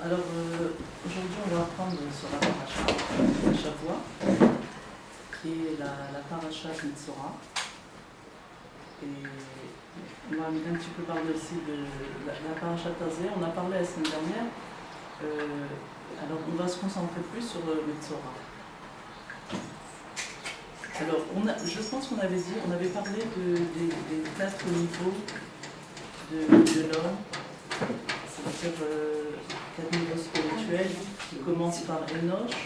Alors, aujourd'hui, on va apprendre sur la paracha, la Shavua, qui est la paracha de Tzora. Et on va un petit peu parler aussi de la paracha Tazé. On a parlé la semaine dernière. Alors, on va se concentrer plus sur le Tzora. Alors, je pense qu'on avait dit, on avait parlé des 4 niveaux de l'homme. C'est-à-dire 4 niveaux spirituels qui commencent par Enoch,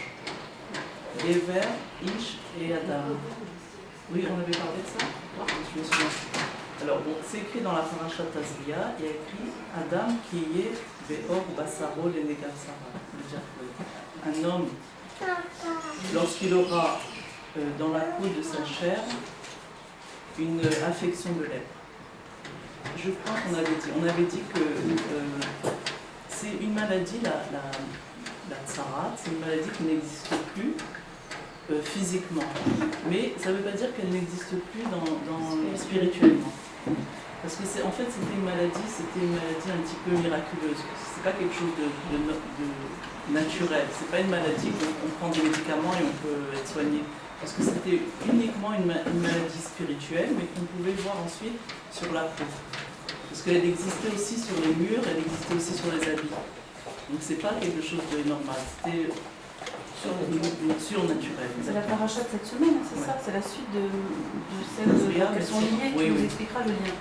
Gever, Ish et Adam. Oui, on avait parlé de ça? Je me souviens. Alors, bon, c'est écrit dans la paracha Tazria, il y a écrit Adam qui est Beor Basaro Lenegav Sarah. C'est-à-dire qu'un homme, lorsqu'il aura dans la peau de sa chair une affection de lèpre. Je crois qu'on avait dit que c'est une maladie, la tsarat, c'est une maladie qui n'existe plus physiquement. Mais ça ne veut pas dire qu'elle n'existe plus spirituellement. Parce que en fait c'était une maladie un petit peu miraculeuse. C'est pas quelque chose de naturel. C'est pas une maladie où on prend des médicaments et on peut être soigné. Parce que c'était uniquement une maladie spirituelle, mais qu'on pouvait voir ensuite sur la peau. Parce qu'elle existait aussi sur les murs, elle existait aussi sur les habits. Donc c'est pas quelque chose de normal, c'était surnaturel. C'est la paracha de cette semaine, c'est ça? C'est la suite de celles qui sont liées, qui nous expliquera le lien.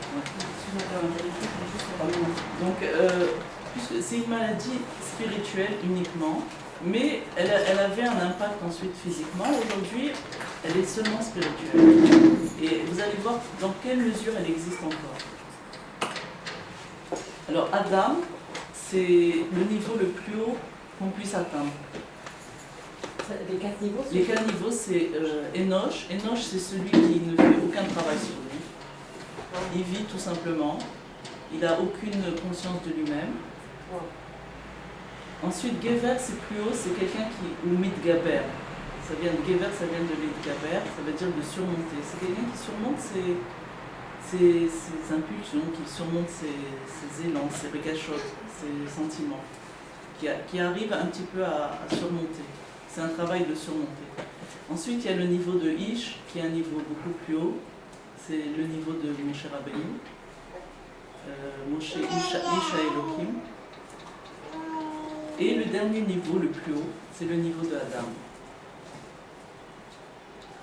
Donc c'est une maladie spirituelle uniquement, mais elle avait un impact ensuite physiquement. Aujourd'hui, elle est seulement spirituelle. Et vous allez voir dans quelle mesure elle existe encore. Alors Adam, c'est le niveau le plus haut qu'on puisse atteindre. Les 4 niveaux? Les 4 niveaux, c'est Enoch. Enoch, c'est celui qui ne fait aucun travail sur lui. Il vit tout simplement. Il n'a aucune conscience de lui-même. Ensuite, Gever, c'est plus haut, c'est quelqu'un qui, ou Mitgaber. Ça vient de Gever, ça vient de Mitgaber, ça veut dire de surmonter. C'est quelqu'un qui surmonte ses impulsions, qui surmonte ses élans, ses regachotes, ses sentiments, qui arrive un petit peu à surmonter. C'est un travail de surmonter. Ensuite, il y a le niveau de Ish, qui est un niveau beaucoup plus haut. C'est le niveau de Moshe Rabbeinu. Moshe Isha Elohim. Et le dernier niveau, le plus haut, c'est le niveau de Adam.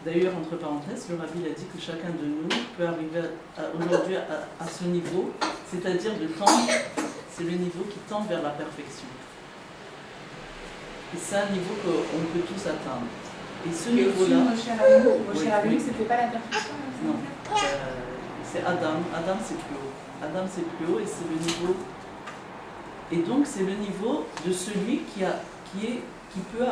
D'ailleurs, entre parenthèses, le Rabbi a dit que chacun de nous peut arriver aujourd'hui à ce niveau, c'est-à-dire de tendre, c'est le niveau qui tend vers la perfection. Et c'est un niveau qu'on peut tous atteindre. Et ce niveau-là... Moshe Rabbeinu, c'était pas la perfection? Non, c'est Adam. Adam, c'est plus haut. Adam, c'est plus haut et c'est le niveau... Et donc, c'est le niveau de celui qui peut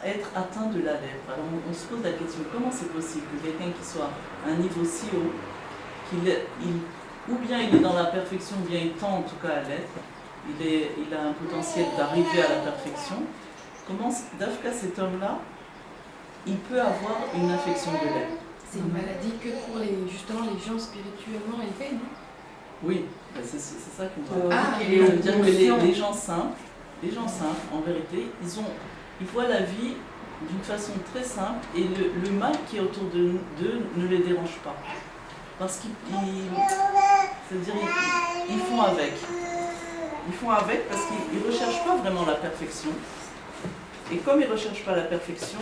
être atteint de la lèpre. Alors on se pose la question, comment c'est possible que quelqu'un qui soit à un niveau si haut, ou bien il est dans la perfection, ou bien il tend en tout cas à l'être, il a un potentiel d'arriver à la perfection, comment d'Afka cet homme-là, il peut avoir une affection de lèpre? C'est une maladie que pour justement les gens spirituellement élevés, non? Oui, c'est ça qu'on voit. Ça veut dire que les gens simples, en vérité, ils voient la vie d'une façon très simple et le mal qui est autour d'eux ne les dérange pas. Parce qu'ils font avec. Ils font avec parce qu'ils ne recherchent pas vraiment la perfection. Et comme ils ne recherchent pas la perfection,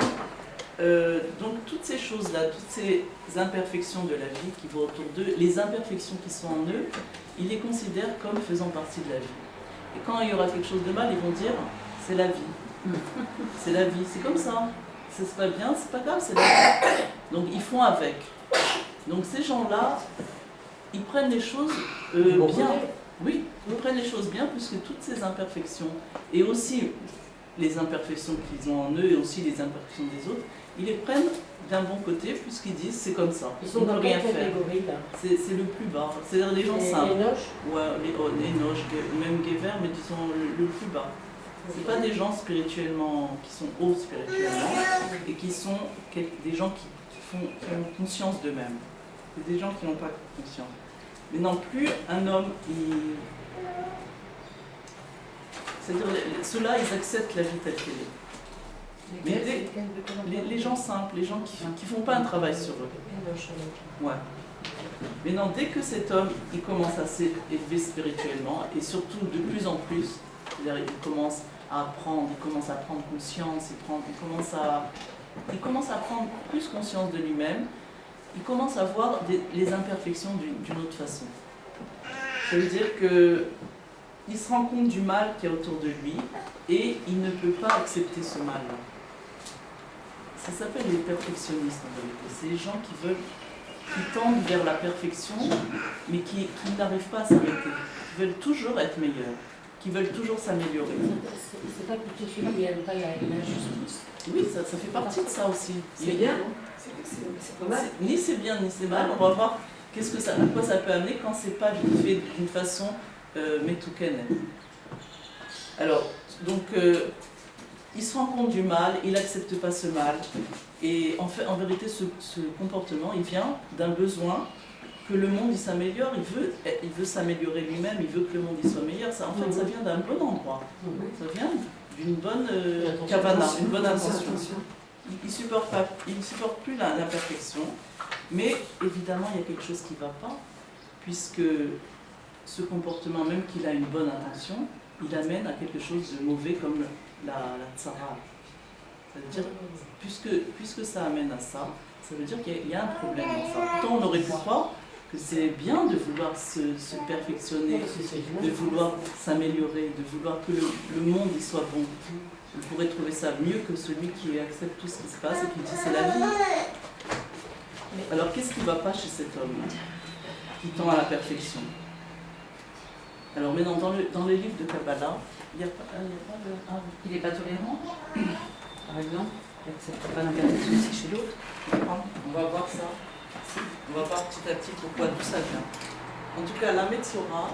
donc toutes ces choses-là, toutes ces imperfections de la vie qui vont autour d'eux, les imperfections qui sont en eux, ils les considèrent comme faisant partie de la vie. Et quand il y aura quelque chose de mal, ils vont dire c'est la vie. C'est la vie, c'est comme ça. C'est pas bien, c'est pas grave, c'est la vie. Donc ils font avec. Donc ces gens-là, ils prennent les choses bien. Oui, ils prennent les choses bien puisque toutes ces imperfections, et aussi les imperfections qu'ils ont en eux et aussi les imperfections des autres, ils les prennent d'un bon côté puisqu'ils disent c'est comme ça. Ils sont dans quelle catégorie là? C'est le plus bas, c'est-à-dire les gens simples. Enoch? Ouais, les Enoch, même Gever, mais disons le plus bas. C'est pas des gens spirituellement, qui sont hauts spirituellement, et qui sont des gens qui ont conscience d'eux-mêmes. C'est des gens qui n'ont pas conscience. Mais non plus un homme, C'est-à-dire, ceux-là, ils acceptent la vie telle qu'elle est. Mais les gens simples, les gens qui font pas un travail sur eux. Ouais. Mais non, dès que cet homme, il commence à s'élever spirituellement, et surtout de plus en plus, c'est-à-dire il commence à apprendre, il commence à prendre conscience, il commence à prendre plus conscience de lui-même, il commence à voir les imperfections d'une autre façon. Ça veut dire qu'il se rend compte du mal qu'il y a autour de lui, et il ne peut pas accepter ce mal-là. Ça s'appelle les perfectionnistes en vérité. C'est les gens qui tendent vers la perfection, mais qui n'arrivent pas à s'arrêter, qui veulent toujours être meilleurs, qui veulent toujours s'améliorer. C'est pas plutôt celui qui n'aime pas l'injustice. Oui, ça fait partie de ça aussi. C'est bien, c'est pas mal. Ni c'est bien, ni c'est mal. On va voir à quoi ça peut amener quand c'est pas fait d'une façon metouken. Alors, donc, il se rend compte du mal, il n'accepte pas ce mal. Et en vérité, ce comportement, il vient d'un besoin que le monde il s'améliore. Il veut s'améliorer lui-même, il veut que le monde il soit meilleur. Ça, en fait, ça vient d'un bon endroit. Ça vient d'une bonne kavana, une bonne intention. Il ne supporte plus l'imperfection. Mais évidemment, il y a quelque chose qui ne va pas, puisque ce comportement, même qu'il a une bonne intention, il amène à quelque chose de mauvais comme la tsara. Ça veut dire, puisque ça amène à ça, ça veut dire qu'il y a un problème dans ça. Pourtant, on aurait pu croire que c'est bien de vouloir se perfectionner, de vouloir s'améliorer, de vouloir que le monde y soit bon. On pourrait trouver ça mieux que celui qui accepte tout ce qui se passe et qui dit c'est la vie. Alors qu'est-ce qui ne va pas chez cet homme qui tend à la perfection? Alors maintenant, dans les livres de Kabbalah, il n'y a pas de... Il n'est pas tolérant, par exemple. Il n'accepte pas l'imperfection aussi chez l'autre. On va voir ça. On va voir petit à petit pourquoi tout ça vient. En tout cas, la Metzora,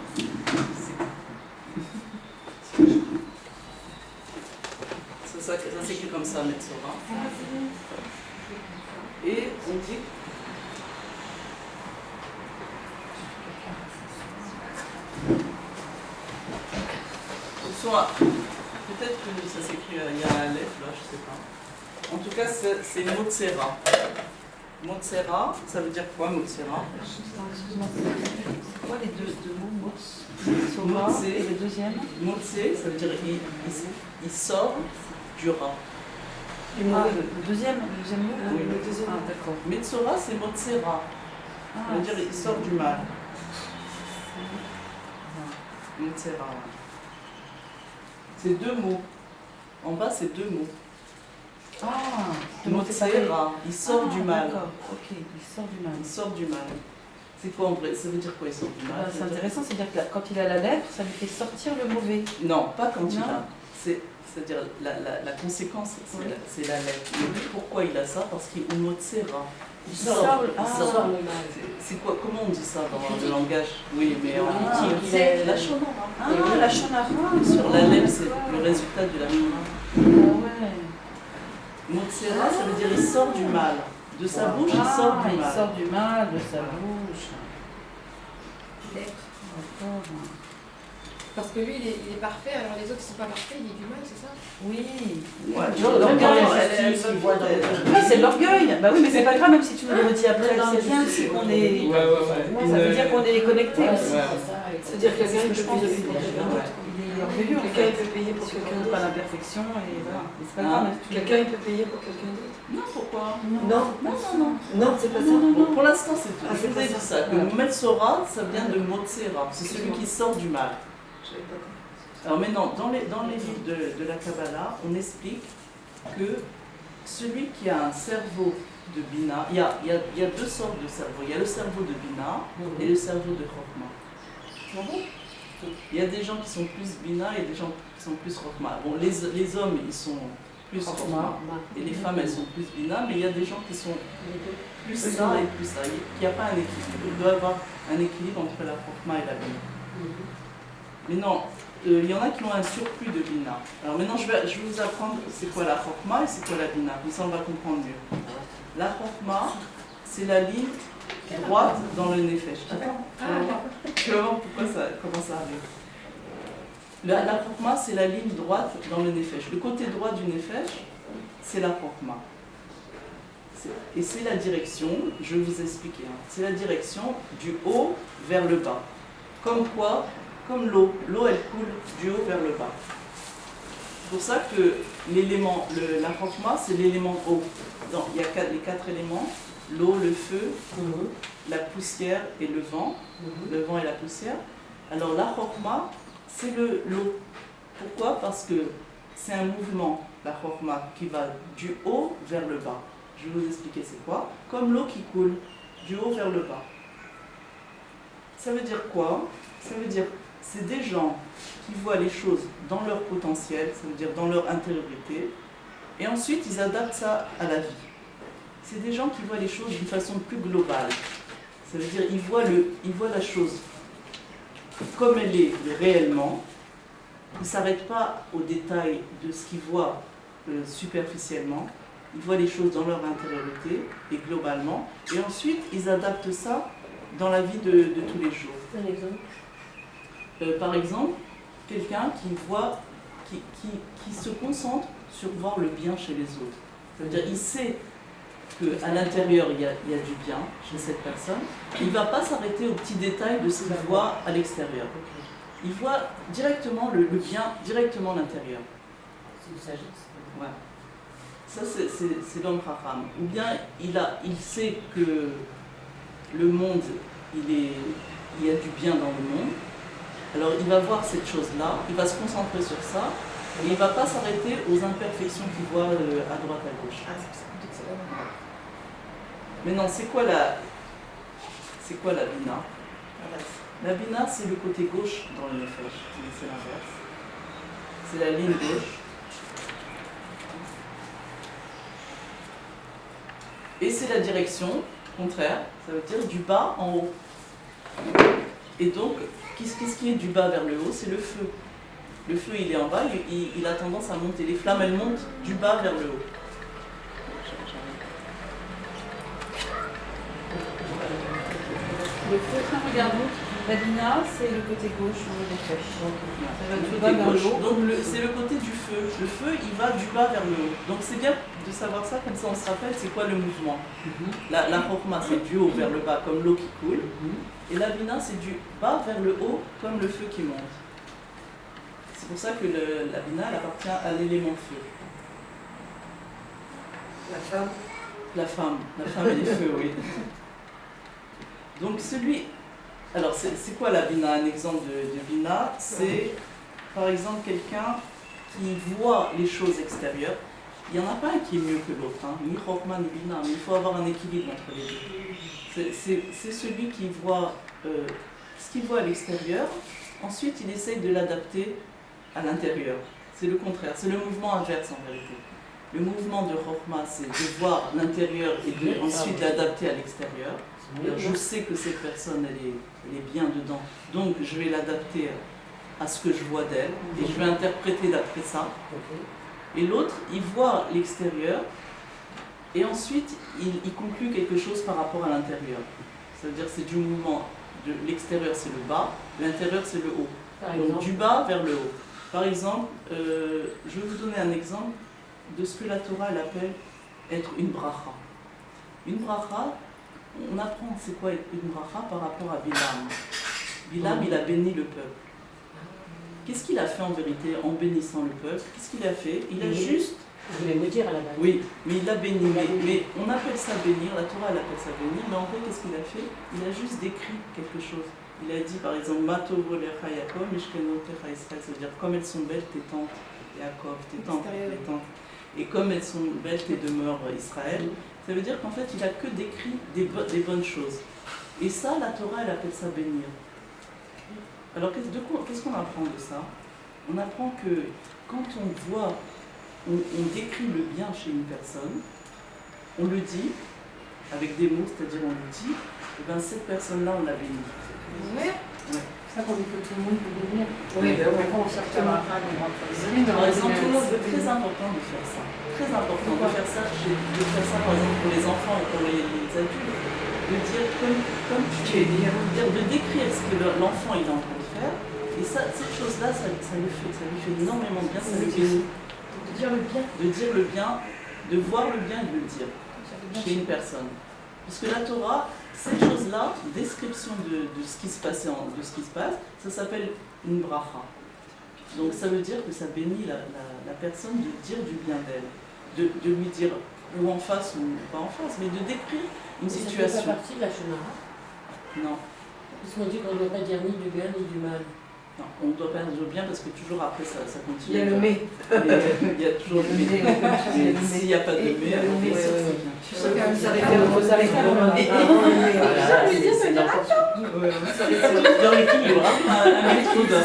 ça s'écrit comme ça, Metzora. Et on dit... Peut-être que ça s'écrit, il y a un Aleph là, je sais pas. En tout cas, c'est Motsera. Motsera, ça veut dire quoi, Motsera? Excuse-moi, c'est quoi les deux mots? Motse et le deuxième? Motse, ça veut dire il sort du rat. Ah, le deuxième mot? Oui, le deuxième. Ah, d'accord. Metzora, c'est Motsera. Ça veut dire il sort du mal. Motsera. C'est deux mots. En bas, c'est deux mots. Ah, Motsera, il sort du mal. D'accord, ok, il sort du mal. Il sort du mal. C'est quoi en vrai? Ça veut dire quoi, il sort du mal? C'est intéressant, c'est-à-dire que quand il a la lèpre, ça lui fait sortir le mauvais. Non, pas quand il a. C'est-à-dire la conséquence, c'est la lèpre. Mais pourquoi il a ça? Parce qu'il Motsera. Il sort le mal. C'est quoi? Comment on dit ça dans le langage? Oui, mais en c'est la shonara. Ah, la shonara. Sur la lèpre, c'est le résultat de la shonara. Ah ouais. Motsera, ça veut dire il sort du mal. De sa bouche, il sort du mal. Il sort du mal de sa bouche. L'être. D'accord. Parce que lui, il est parfait, alors les autres, ils sont pas parfaits, il est du mal, c'est ça? Oui. Ouais, L'orgueil. Oui, c'est l'orgueil. Bah oui, mais c'est pas grave, même si tu nous le redis après, c'est bien aussi qu'on est. Ça veut dire qu'on est connecté aussi. C'est-à-dire que quelqu'un peut payer pour quelqu'un d'autre. Il est orgueilleux. Quelqu'un peut payer pour quelqu'un Pas d'autre. l'imperfection et voilà. C'est pas grave. Quelqu'un peut payer pour quelqu'un d'autre. Non, pourquoi? Non, non, c'est pas ça. Bon, pour l'instant, c'est tout. Ah, Je vous ai dit ça. Le Metzora, ça vient de Motsera. C'est celui qui sort du mal. Alors maintenant, dans les livres de la Kabbalah, on explique que celui qui a un cerveau de Bina, il y a deux sortes de cerveaux. Il y a le cerveau de Bina et le cerveau de Chokhmah. Il y a des gens qui sont plus Bina et des gens qui sont plus Chokhmah. Bon, les hommes, ils sont plus Chokhmah et les femmes, elles sont plus Bina, mais il y a des gens qui sont plus ça et plus ça. Il n'y a pas un équilibre. Il doit y avoir un équilibre entre la Chokhmah et la Bina. Mais non, il y en a qui ont un surplus de Bina. Alors maintenant, je vais vous apprendre c'est quoi la Chokhmah et c'est quoi la Bina. Comme ça, on va comprendre mieux. La Chokhmah, c'est la ligne droite dans le Nefesh. Attends, tu vas voir comment ça arrive. La Chokma, c'est la ligne droite dans le Nefesh. Le côté droit du Nefesh, c'est la Chokma. Et c'est la direction, je vais vous expliquer, hein, c'est la direction du haut vers le bas. Comme quoi? Comme l'eau. L'eau, elle coule du haut vers le bas. C'est pour ça que l'élément, la Chokma, c'est l'élément haut. Donc, il y a les 4 éléments, l'eau, le feu, la poussière et le vent et la poussière. Alors la Chokma, c'est l'eau. Pourquoi? Parce que c'est un mouvement, la Chokma, qui va du haut vers le bas. Je vais vous expliquer c'est quoi. Comme l'eau qui coule du haut vers le bas. Ça veut dire quoi? Ça veut dire c'est des gens qui voient les choses dans leur potentiel, ça veut dire dans leur intériorité, et ensuite ils adaptent ça à la vie. C'est des gens qui voient les choses d'une façon plus globale. Ça veut dire ils voient la chose comme elle est réellement. Ils ne s'arrêtent pas aux détails de ce qu'ils voient superficiellement. Ils voient les choses dans leur intériorité et globalement. Et ensuite, ils adaptent ça dans la vie de tous les jours. Un exemple. Par exemple, quelqu'un qui se concentre sur voir le bien chez les autres. Ça veut dire il sait qu'à l'intérieur, il y a du bien chez cette personne. Il ne va pas s'arrêter aux petits détails de ce qu'il voit à l'extérieur. Il voit directement le bien, directement à l'intérieur. C'est une sagesse. Ouais. Ça, c'est l'homme Chacham. Ou bien il sait que le monde, il y a du bien dans le monde. Alors il va voir cette chose-là, il va se concentrer sur ça, et il ne va pas s'arrêter aux imperfections qu'il voit à droite, à gauche. Ah, c'est pour ça que c'est là. Mais non, c'est quoi la Bina? La Bina, c'est le côté gauche dans le Nefesh, c'est l'inverse. C'est la ligne gauche. Et c'est la direction contraire, ça veut dire du bas en haut. Et donc, qu'est-ce qui est du bas vers le haut? C'est le feu. Le feu, il est en bas, il a tendance à monter. Les flammes, elles montent du bas vers le haut. Le feu, regardons. La Bina, c'est le côté gauche du Nefesh. Ça va du bas vers le haut. Donc c'est le côté du feu. Le feu, il va du bas vers le haut. Donc c'est bien de savoir ça, comme ça on se rappelle c'est quoi le mouvement. La Chokma, c'est du haut vers le bas, comme l'eau qui coule. Et la Bina, c'est du bas vers le haut, comme le feu qui monte. C'est pour ça que la Bina, elle appartient à l'élément feu. La femme. La femme et les feux, oui. Donc alors c'est quoi la Bina? Un exemple de Bina, c'est par exemple quelqu'un qui voit les choses extérieures. Il n'y en a pas un qui est mieux que l'autre, hein. Ni Chokma ni Bina, mais il faut avoir un équilibre entre les deux. C'est celui qui voit ce qu'il voit à l'extérieur, ensuite il essaye de l'adapter à l'intérieur. C'est le contraire, c'est le mouvement inverse en vérité. Le mouvement de Chokma, c'est de voir l'intérieur et ensuite l'adapter à l'extérieur. Alors, je sais que cette personne, elle est bien dedans, donc je vais l'adapter à ce que je vois d'elle et je vais interpréter d'après ça. Et l'autre, il voit l'extérieur et ensuite il conclut quelque chose par rapport à l'intérieur. Ça veut dire que c'est du mouvement, de l'extérieur c'est le bas, l'intérieur c'est le haut. Donc du bas vers le haut. Par exemple, je vais vous donner un exemple de ce que la Torah elle appelle être une bracha. Une bracha, on apprend c'est quoi une bracha par rapport à Bilam. Bilam, il a béni le peuple. Qu'est-ce qu'il a fait en vérité en bénissant le peuple? Qu'est-ce qu'il a fait? Il a juste... Je voulais me dire à la base. Oui, mais il a béni. Mais on appelle ça bénir, la Torah elle appelle ça bénir, mais en fait, qu'est-ce qu'il a fait? Il a juste décrit quelque chose. Il a dit par exemple, Matovo lecha Yaakov, Mishkenotecha Israël, c'est-à-dire comme elles sont belles tes tentes, Yaakov, tes tentes, tes tentes. Et comme elles sont belles tes demeures, Israël, ça veut dire qu'en fait, il a que décrit des bonnes choses. Et ça, la Torah, elle appelle ça bénir. Alors, qu'est-ce qu'on apprend de ça? On apprend que quand on voit, on décrit le bien chez une personne, on le dit avec des mots, c'est-à-dire on le dit, et bien cette personne-là, on l'a bénie. Ouais. C'est ça qu'on dit que tout le monde peut devenir. Oui, ben oui. Certainement. Par exemple, c'est très important de faire ça. Très important de faire ça, par exemple pour les enfants et pour les adultes, de dire comme tu es, de décrire ce que l'enfant il est en train de faire, Et ça, cette chose-là, ça lui fait énormément de bien, ça le bénit. De dire le bien. De dire le bien, de voir le bien et de le dire chez une personne. Parce que la Torah, cette chose-là, description de ce qui se passe, ça s'appelle une bracha. Donc ça veut dire que ça bénit la personne de dire du bien d'elle, de lui dire ou en face ou pas en face, mais de décrire une situation. Ça fait pas partie de la Shonara. Non. Parce qu'on dit qu'on ne doit pas dire ni du bien ni du mal. Non, on doit perdre le bien parce que toujours après ça continue. Il y a le mais. Il y a toujours le mais. S'il n'y a pas de mais, alors Ça s'arrêter à un dans l'équilibre.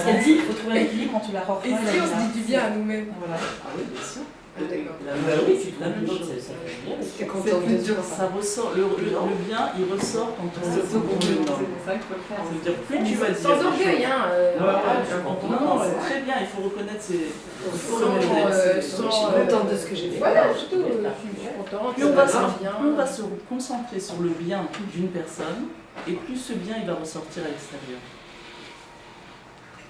Elle dit, il faut trouver un équilibre entre la robe Et si on se dit du bien à nous-mêmes? Voilà. Ah oui, bien sûr. D'accord. La même chose. C'est content de dire ça. Ça ressort, le bien, il ressort quand on le nomme. ça qu'il faut le faire. Ça veut dire plus tu vas dire. Sans orgueil, hein. Non, c'est très bien, il faut reconnaître ses. Je suis contente de ce que j'ai fait. Voilà, surtout, je suis contente. Plus on va se concentrer sur le bien d'une personne, et plus ce bien il va ressortir à l'extérieur.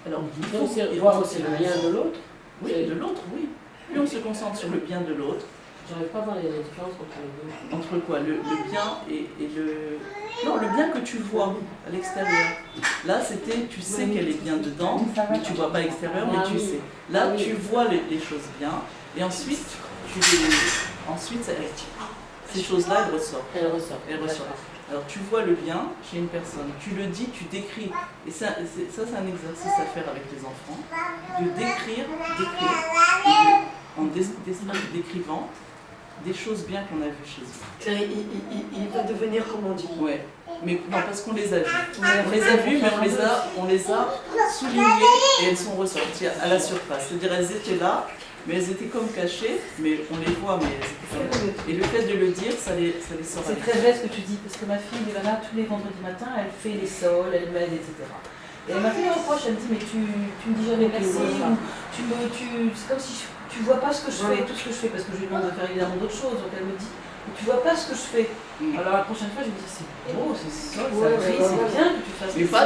Alors, il faut voir aussi le bien de l'autre. Oui, de l'autre, oui. Plus on se concentre sur le bien de l'autre. J'arrive pas à voir les différences entre les deux. Entre quoi? Le bien et le... Non, le bien que tu vois à l'extérieur. Là, c'était, tu sais qu'elle est bien dedans, mais tu vois pas l'extérieur, mais tu sais. Là, tu vois les choses bien, et ensuite, ces choses-là, elles ressortent. Elles ressortent. Alors, tu vois le bien chez une personne, tu le dis, tu décris. Et ça c'est un exercice à faire avec les enfants, de décrire en décrivant des choses bien qu'on a vues chez eux. Il va devenir comme on dit. Ouais. Mais non, parce qu'on les a vues. On les a vues, mais on les a soulignées et elles sont ressorties à la surface. C'est-à-dire elles étaient là, mais elles étaient comme cachées, mais on les voit, mais elles étaient comme là. Et le fait de le dire, ça les sort. C'est très vrai ce que tu dis, parce que ma fille, Ivana, tous les vendredis matins, elle fait les sols, elle m'aide, etc. Et elle m'a fait un reproche, elle me dit, mais tu me dis jamais merci, c'est comme si tu vois pas ce que je fais, tout ce que je fais, parce que je lui demande de faire évidemment d'autres choses, donc elle me dit, mais tu vois pas ce que je fais. Alors la prochaine fois, je me dis, c'est beau, c'est sol, ça brille, c'est bien que tu fasses mais pas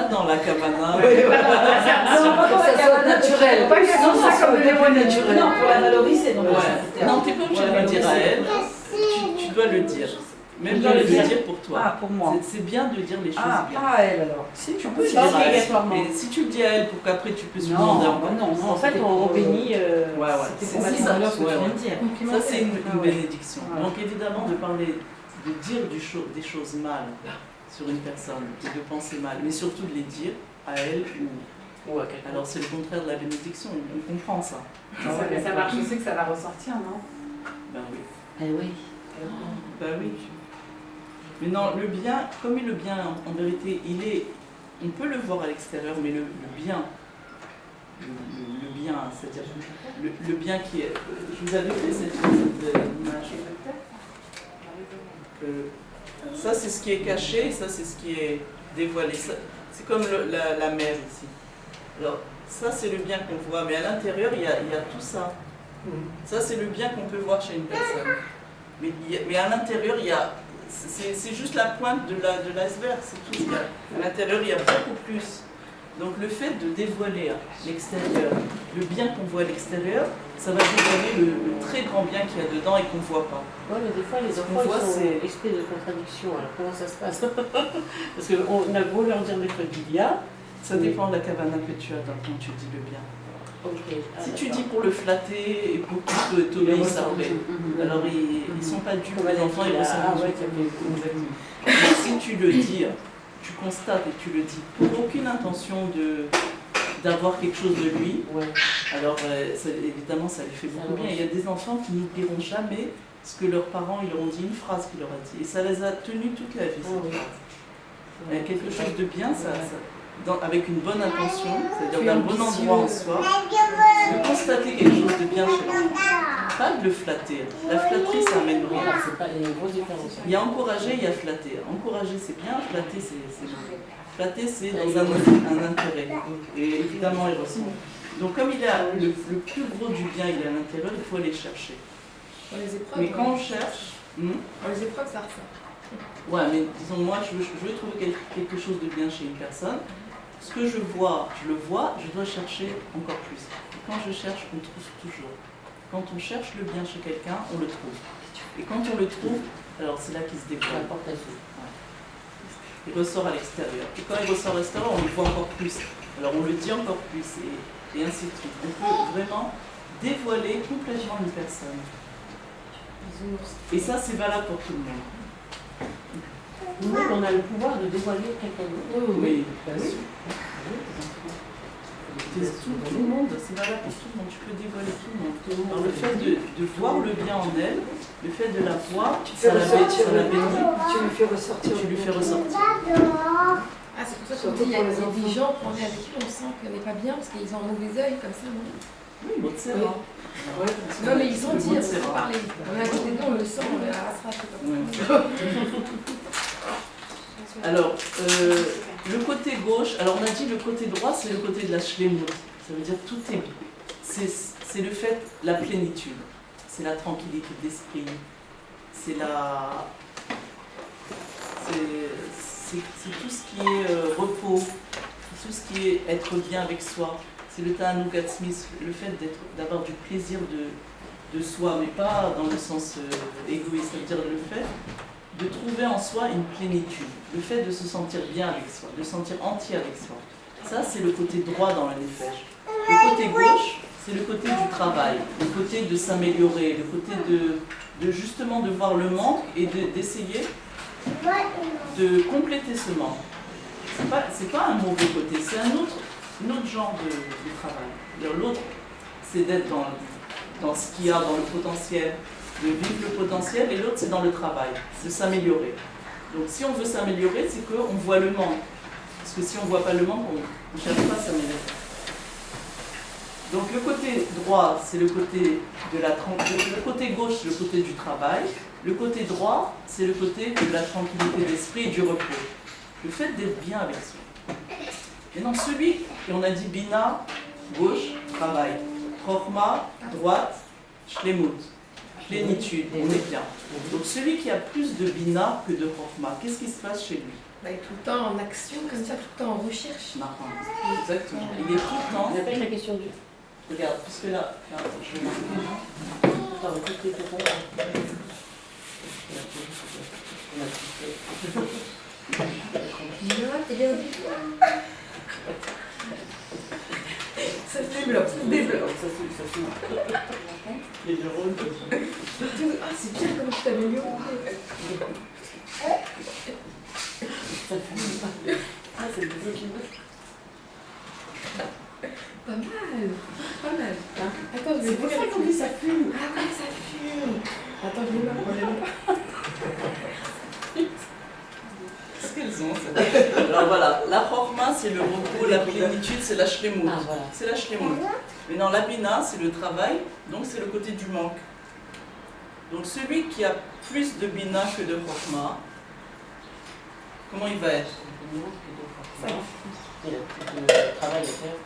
dans la cabana. Non, pas dans la cabane naturelle. Pas comme ça, comme des voies naturelles. Non, pour la valoriser. Donc non, tu n'es pas obligé de le dire à elle, tu dois le dire. Même de le dire pour toi. Ah, pour moi. C'est bien de dire les choses bien. Pas à elle alors. Si tu peux le dire à elle. Mais si tu le dis à elle pour qu'après tu peux se demander encore. Non, En fait, on bénit. C'était pour mettre en valeur ce que tu viens de dire. Ça, c'est une bénédiction. Donc, évidemment, de parler, de dire des choses mal sur une personne, de penser mal, mais surtout de les dire à elle ou à quelqu'un. Alors, c'est le contraire de la bénédiction, on comprend ça. Ça marche aussi que ça va ressortir, non? Ben oui. Eh oui. Ben oui. Mais non, le bien, comme le bien, en vérité, on peut le voir à l'extérieur, mais le bien, le bien, c'est-à-dire le bien qui est... Je vous avais fait cette image. Ça, c'est ce qui est caché, ça, c'est ce qui est dévoilé. C'est comme la mer ici. Alors, ça, c'est le bien qu'on voit, mais à l'intérieur, il y a tout ça. Ça, c'est le bien qu'on peut voir chez une personne. Mais à l'intérieur, il y a... C'est juste la pointe de l'iceberg, c'est tout. À l'intérieur, il y a beaucoup plus. Donc le fait de dévoiler l'extérieur, le bien qu'on voit à l'extérieur, ça va dévoiler le très grand bien qu'il y a dedans et qu'on ne voit pas. Oui, mais des fois, les enfants ils sont experts de contradiction. Alors comment ça se passe? Parce qu'on a beau leur dire des trucs du bien. Ça dépend de la cabane que tu as quand tu dis le bien. Okay. Si tu dis pour le flatter et pour qu'il t'obéisse après, alors ils ne sont pas durs, les enfants ils ressentent. Si tu le dis, tu constates et tu le dis pour aucune intention d'avoir quelque chose de lui, alors évidemment ça lui fait beaucoup bien. Il y a des enfants qui n'oublieront jamais ce que leurs parents ils leur ont dit, une phrase qu'ils leur ont dit, et ça les a tenus toute la vie. Quelque chose de bien, avec une bonne intention, c'est-à-dire d'un bon endroit en soi, de constater quelque chose de bien chez l'enfant. Pas de le flatter. La flatterie, ça amène rien. Il y a encourager, il y a flatter. Encourager, c'est bien, flatter, c'est mal. Flatter, c'est dans un intérêt. Et évidemment, il ressent. Donc, comme il a le plus gros du bien, il est à l'intérieur, il faut aller chercher. Mais quand on cherche... Dans les épreuves, ça ressort. Ouais, mais disons, moi, je veux trouver quelque chose de bien chez une personne. ce que je vois, je le vois, je dois chercher encore plus. Et quand je cherche, on trouve toujours. Quand on cherche le bien chez quelqu'un, on le trouve. Et quand on le trouve, alors c'est là qu'il se dévoile. Il ressort à l'extérieur. Et quand il ressort à l'extérieur, on le voit encore plus. Alors on le dit encore plus, et ainsi de suite. On peut vraiment dévoiler complètement une personne. Et ça, c'est valable pour tout le monde. Nous-mêmes, on a le pouvoir de dévoiler quelqu'un d'autre. Oui, bien bien sûr. sûr. Tout le monde, c'est valable pour tout le monde. Tu peux dévoiler tout le monde. Alors le fait de voir le bien en elle, le fait de la voir, ça la bénit. Tu lui fais ressortir. Tu lui fais ressortir. Ah, c'est pour ça qu'on dit, il y a des gens, quand on est avec eux, on sent qu'elle n'est pas bien parce qu'ils ont un mauvais œil comme ça, non? Oui, bon, c'est rare. Non, mais ils sentirent, sans parler. On est à côté de nous, on le sent, on le ramassera, c'est comme ça. Alors, le côté gauche, alors on a dit le côté droit, c'est le côté de la shlemut. Ça veut dire tout est. C'est le fait, la plénitude. C'est la tranquillité d'esprit. C'est la. C'est tout ce qui est repos, tout ce qui est être bien avec soi. C'est le Ta'anug Atzmi, le fait d'avoir du plaisir de soi, mais pas dans le sens égoïste, c'est-à-dire le fait de trouver en soi une plénitude, le fait de se sentir bien avec soi, de se sentir entier avec soi. Ça, c'est le côté droit dans la nefesh. Le côté gauche, c'est le côté du travail, le côté de s'améliorer, le côté de justement de voir le manque et d'essayer de compléter ce manque. C'est pas un mauvais côté, c'est un autre genre de travail. L'autre, c'est d'être dans ce qu'il y a, dans le potentiel, de vivre le potentiel, et l'autre, c'est dans le travail, de s'améliorer. Donc si on veut s'améliorer, c'est qu'on voit le manque. Parce que si on ne voit pas le manque, on ne cherche pas à s'améliorer. Donc le côté droit, c'est le côté de la le côté gauche, c'est le côté du travail. Le côté droit, c'est le côté de la tranquillité d'esprit et du repos. Le fait d'être bien avec soi. Maintenant, celui, et on a dit Bina, gauche, travail. Chorma, droite, Shlemut, plénitude, on est bien. Donc celui qui a plus de Bina que de Chorma, qu'est-ce qui se passe chez lui? Bah, il est tout le temps en action, comme ça, tout le temps en recherche. Exactement. Il est tout le temps. On appelle la question du. Regarde, parce que là, je vais marquer. Attends, écoute les copains. Non, t'es bien dit. Ça se développe, ça se développe. Les neurones. Ah, c'est bien comme tu t'améliores. Ah, c'est le déséquilibre. Pas mal, pas mal. Hein? Attends, je vais C'est pour ça qu'on dit ça fume. Ah ouais, ça fume. Attends, je vais voir. Qu'est-ce qu'elles ont? Alors voilà, la chorma, c'est le repos, la plénitude, c'est la shlemut. Ah, voilà. C'est la shlemut. Maintenant, la bina, c'est le travail, donc c'est le côté du manque. Donc celui qui a plus de bina que de chorma, comment il va être? Il a plus de travail à faire.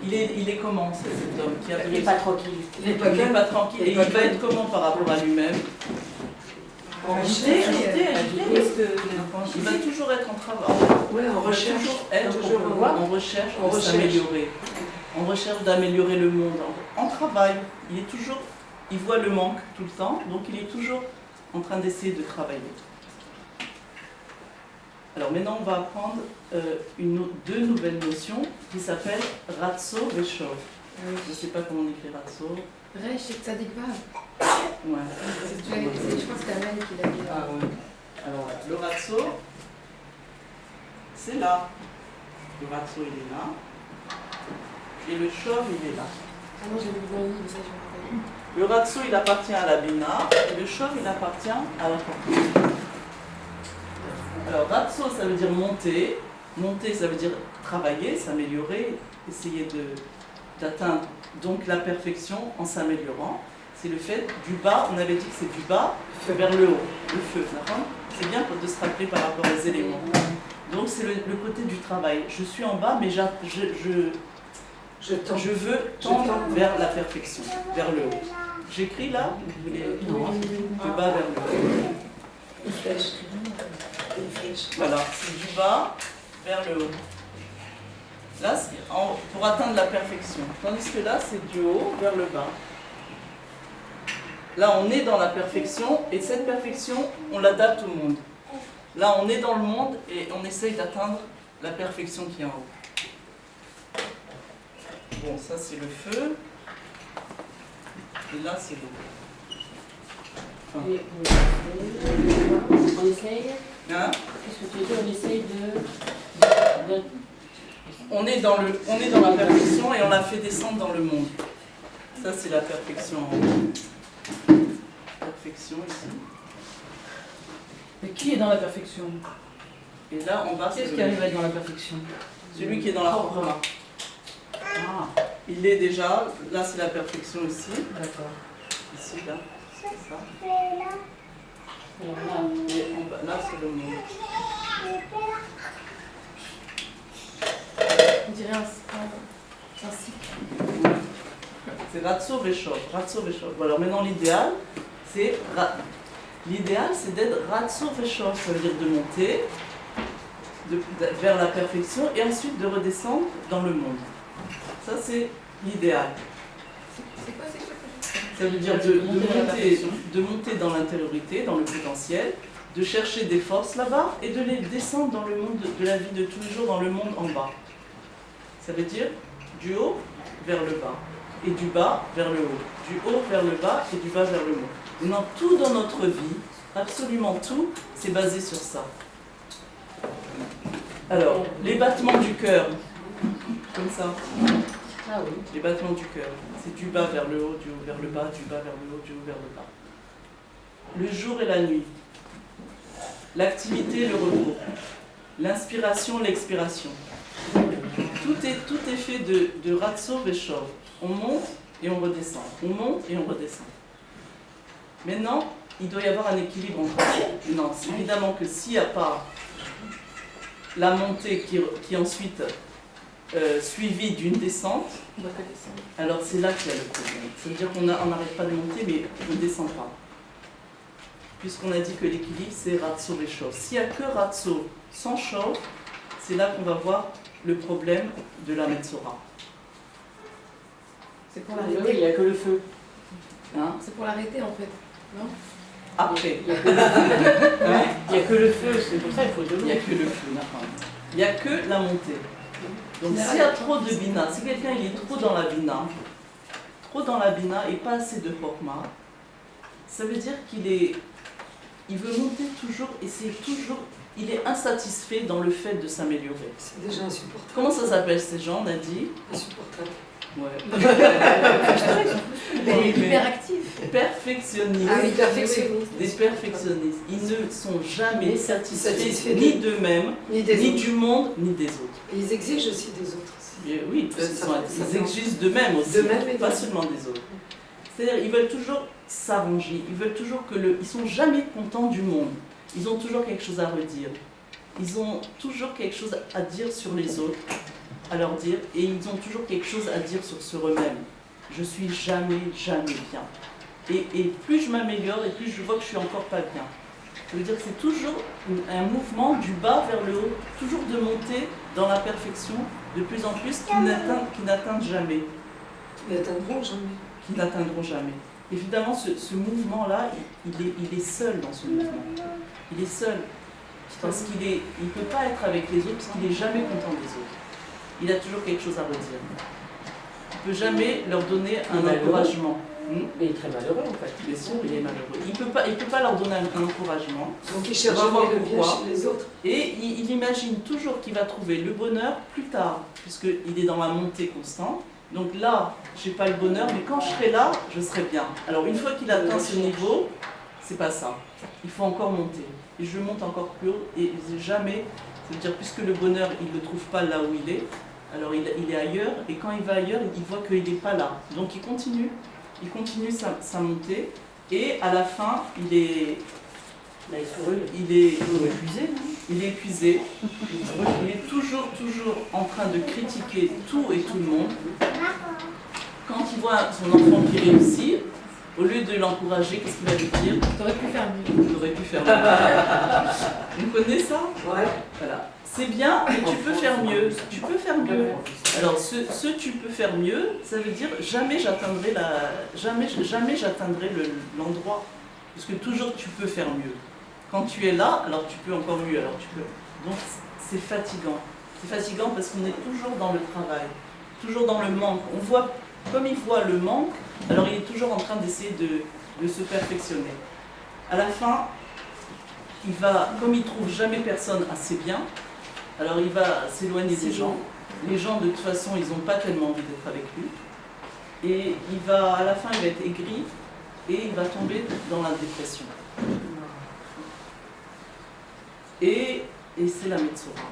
Il est comment, cet homme qui a Il n'est pas tranquille. Il n'est pas il est calme. pas tranquille. Et il va être comment par rapport à lui-même? Agité, Il va toujours être en travail. Ouais, en On va recherche. toujours être Toujours en recherche en de recherche. s'améliorer. En recherche d'améliorer le monde. En travail. Il voit le manque tout le temps, donc il est toujours en train d'essayer de travailler. Alors maintenant, on va apprendre deux nouvelles notions qui s'appellent Ratso et Shov. Je ne sais pas comment on écrit Ratso. Rech, c'est que ça dépasse. Ouais. Je crois que c'est Amel qui l'a dit. Ah ouais. Alors voilà, le Ratso, c'est là. Le Ratso, il est là. Et le Shov, il est là. Ah non, j'ai vu le bon livre, ça je me rappelle. Le Ratso, il appartient à la Bina, et le Shov, il appartient à la Chorma. Alors, Ratso, ça veut dire monter. Monter, ça veut dire travailler, s'améliorer, essayer d'atteindre donc la perfection en s'améliorant. C'est le fait du bas, on avait dit que c'est du bas vers le haut, le feu. C'est bien de se rappeler par rapport aux éléments. Donc, c'est le côté du travail. Je suis en bas, mais je veux tendre vers la perfection, vers le haut. J'écris là, vous voulez du bas vers le haut. Une flèche. Une flèche. Voilà, c'est du bas vers le haut. Là, pour atteindre la perfection. Tandis que là, c'est du haut vers le bas. Là, on est dans la perfection, et cette perfection, on l'adapte au monde. Là, on est dans le monde, et on essaye d'atteindre la perfection qui est en haut. Bon, ça, c'est le feu. Et là, c'est l'eau. Et on essaye. Hein? Qu'est-ce que tu veux dire? On essaye de... On est dans la perfection et on la fait descendre dans le monde. Ça, c'est la perfection en haut. Perfection ici. Mais qui est dans la perfection? Et là, en bas, Qui c'est est-ce qui arrive à être dans la perfection? celui qui est dans la forma. Ah, Il est déjà, là, c'est la perfection ici. d'accord. Ici, là. C'est ça. Alors là, Et en bas, là, c'est le monde. On dirait un cycle. C'est Ratso Veshov. Ratso Veshov. Bon, alors maintenant, l'idéal, c'est d'être Ratso Veshov. Ça veut dire de monter vers la perfection et ensuite de redescendre dans le monde. Ça, c'est l'idéal. C'est quoi Ça veut dire de monter dans l'intériorité, dans le potentiel, de chercher des forces là-bas et de les descendre dans le monde de la vie de tous les jours, dans le monde en bas. Ça veut dire du haut vers le bas et du bas vers le haut, du haut vers le bas et du bas vers le haut. Maintenant, tout dans notre vie, absolument tout, c'est basé sur ça. Alors, les battements du cœur, comme ça. ah oui. Les battements du cœur, c'est du bas vers le haut, du haut vers le bas, du bas vers le haut, du haut vers le bas. Le jour et la nuit, l'activité, le repos, l'inspiration, l'expiration. Tout est fait de Ratso Veshov. On monte et on redescend. On monte et on redescend. Maintenant, il doit y avoir un équilibre entre eux. Non, c'est évidemment que s'il n'y a pas la montée qui est ensuite suivie d'une descente, alors c'est là qu'il y a le problème. Ça veut dire qu'on n'arrête pas de monter, mais on ne descend pas. Puisqu'on a dit que l'équilibre, c'est Ratso Veshov. S'il n'y a que Ratso sans Shov, c'est là qu'on va voir le problème de la Metzora. C'est pour Oui, il l'arrêter. n'y a que le feu. Hein? C'est pour l'arrêter en fait. Non? Après, Il n'y a que le feu. hein? Il n'y a que le feu, c'est pour ça qu'il faut de Il l'eau. n'y a que le feu. Il n'y a que la montée. Donc s'il y a trop de bina, si quelqu'un il est trop dans la bina et pas assez de chokma, ça veut dire il veut monter toujours et il est insatisfait dans le fait de s'améliorer. C'est déjà insupportable. Comment ça s'appelle ces gens, on a dit? Insupportable. Ouais. Mais mais- hyperactif. Perfectionnistes. Ah oui, perfectionniste. Des perfectionnistes. Ils ne sont jamais satisfaits Satisfaits ni d'eux-mêmes, Ni des ni autres. du monde, ni des autres. Et ils exigent aussi des autres. Aussi. Et oui, parce qu'ils Ça ils fait- exigent d'eux-mêmes aussi, D'eux-mêmes et pas des seulement des autres. C'est-à-dire ils veulent toujours s'arranger, ils veulent toujours ils sont jamais contents du monde. Ils ont toujours quelque chose à redire. Ils ont toujours quelque chose à dire sur les autres, à leur dire, et ils ont toujours quelque chose à dire sur eux-mêmes. Je suis jamais bien. Et plus je m'améliore, et plus je vois que je suis encore pas bien. Ça veut dire que c'est toujours un mouvement du bas vers le haut, toujours de monter dans la perfection de plus en plus, qui n'atteignent jamais. Qui n'atteindront jamais. Évidemment, ce mouvement-là, il est seul dans ce mouvement. Il est seul. Parce qu'il ne peut pas être avec les autres, parce qu'il n'est jamais content des autres. Il a toujours quelque chose à redire. Il ne peut jamais leur donner un Malheureux. encouragement. Il est très malheureux en fait. Bien sûr, il est malheureux. Il ne peut pas leur donner un encouragement. Donc ils cherchent On va voir jamais le bien pourquoi. chez les autres. Et il imagine toujours qu'il va trouver le bonheur plus tard, puisqu'il est dans la montée constante. Donc là, je n'ai pas le bonheur, mais quand je serai là, je serai bien. Alors une fois qu'il atteint ce niveau, c'est pas ça. Il faut encore monter. Et je monte encore plus haut, et jamais, c'est-à-dire puisque le bonheur, il ne le trouve pas là où il est, alors il est ailleurs, et quand il va ailleurs, il voit qu'il n'est pas là. Donc il continue sa montée, et à la fin, il est Épuisé, non? il est épuisé, il est toujours en train de critiquer tout et tout le monde. Quand il voit son enfant qui réussit, Au lieu de l'encourager, qu'est-ce qu'il va lui dire? T'aurais pu faire mieux. J'aurais pu faire mieux. Vous connaissez ça? Ouais. Voilà. C'est bien, mais tu peux faire mieux. Tu peux faire mieux. Alors, ce tu peux faire mieux, ça veut dire jamais j'atteindrai l'endroit. Parce que toujours tu peux faire mieux. Quand tu es là, alors tu peux encore mieux. Alors tu peux. Donc c'est fatigant. C'est fatigant parce qu'on est toujours dans le travail, toujours dans le manque. On voit, comme il voit le manque, alors il est toujours en train d'essayer de se perfectionner. À la fin, il va, comme il trouve jamais personne assez bien, alors il va s'éloigner des gens. Les gens, de toute façon, ils n'ont pas tellement envie d'être avec lui. Et à la fin, il va être aigri et il va tomber dans la dépression. Et c'est la Metsora.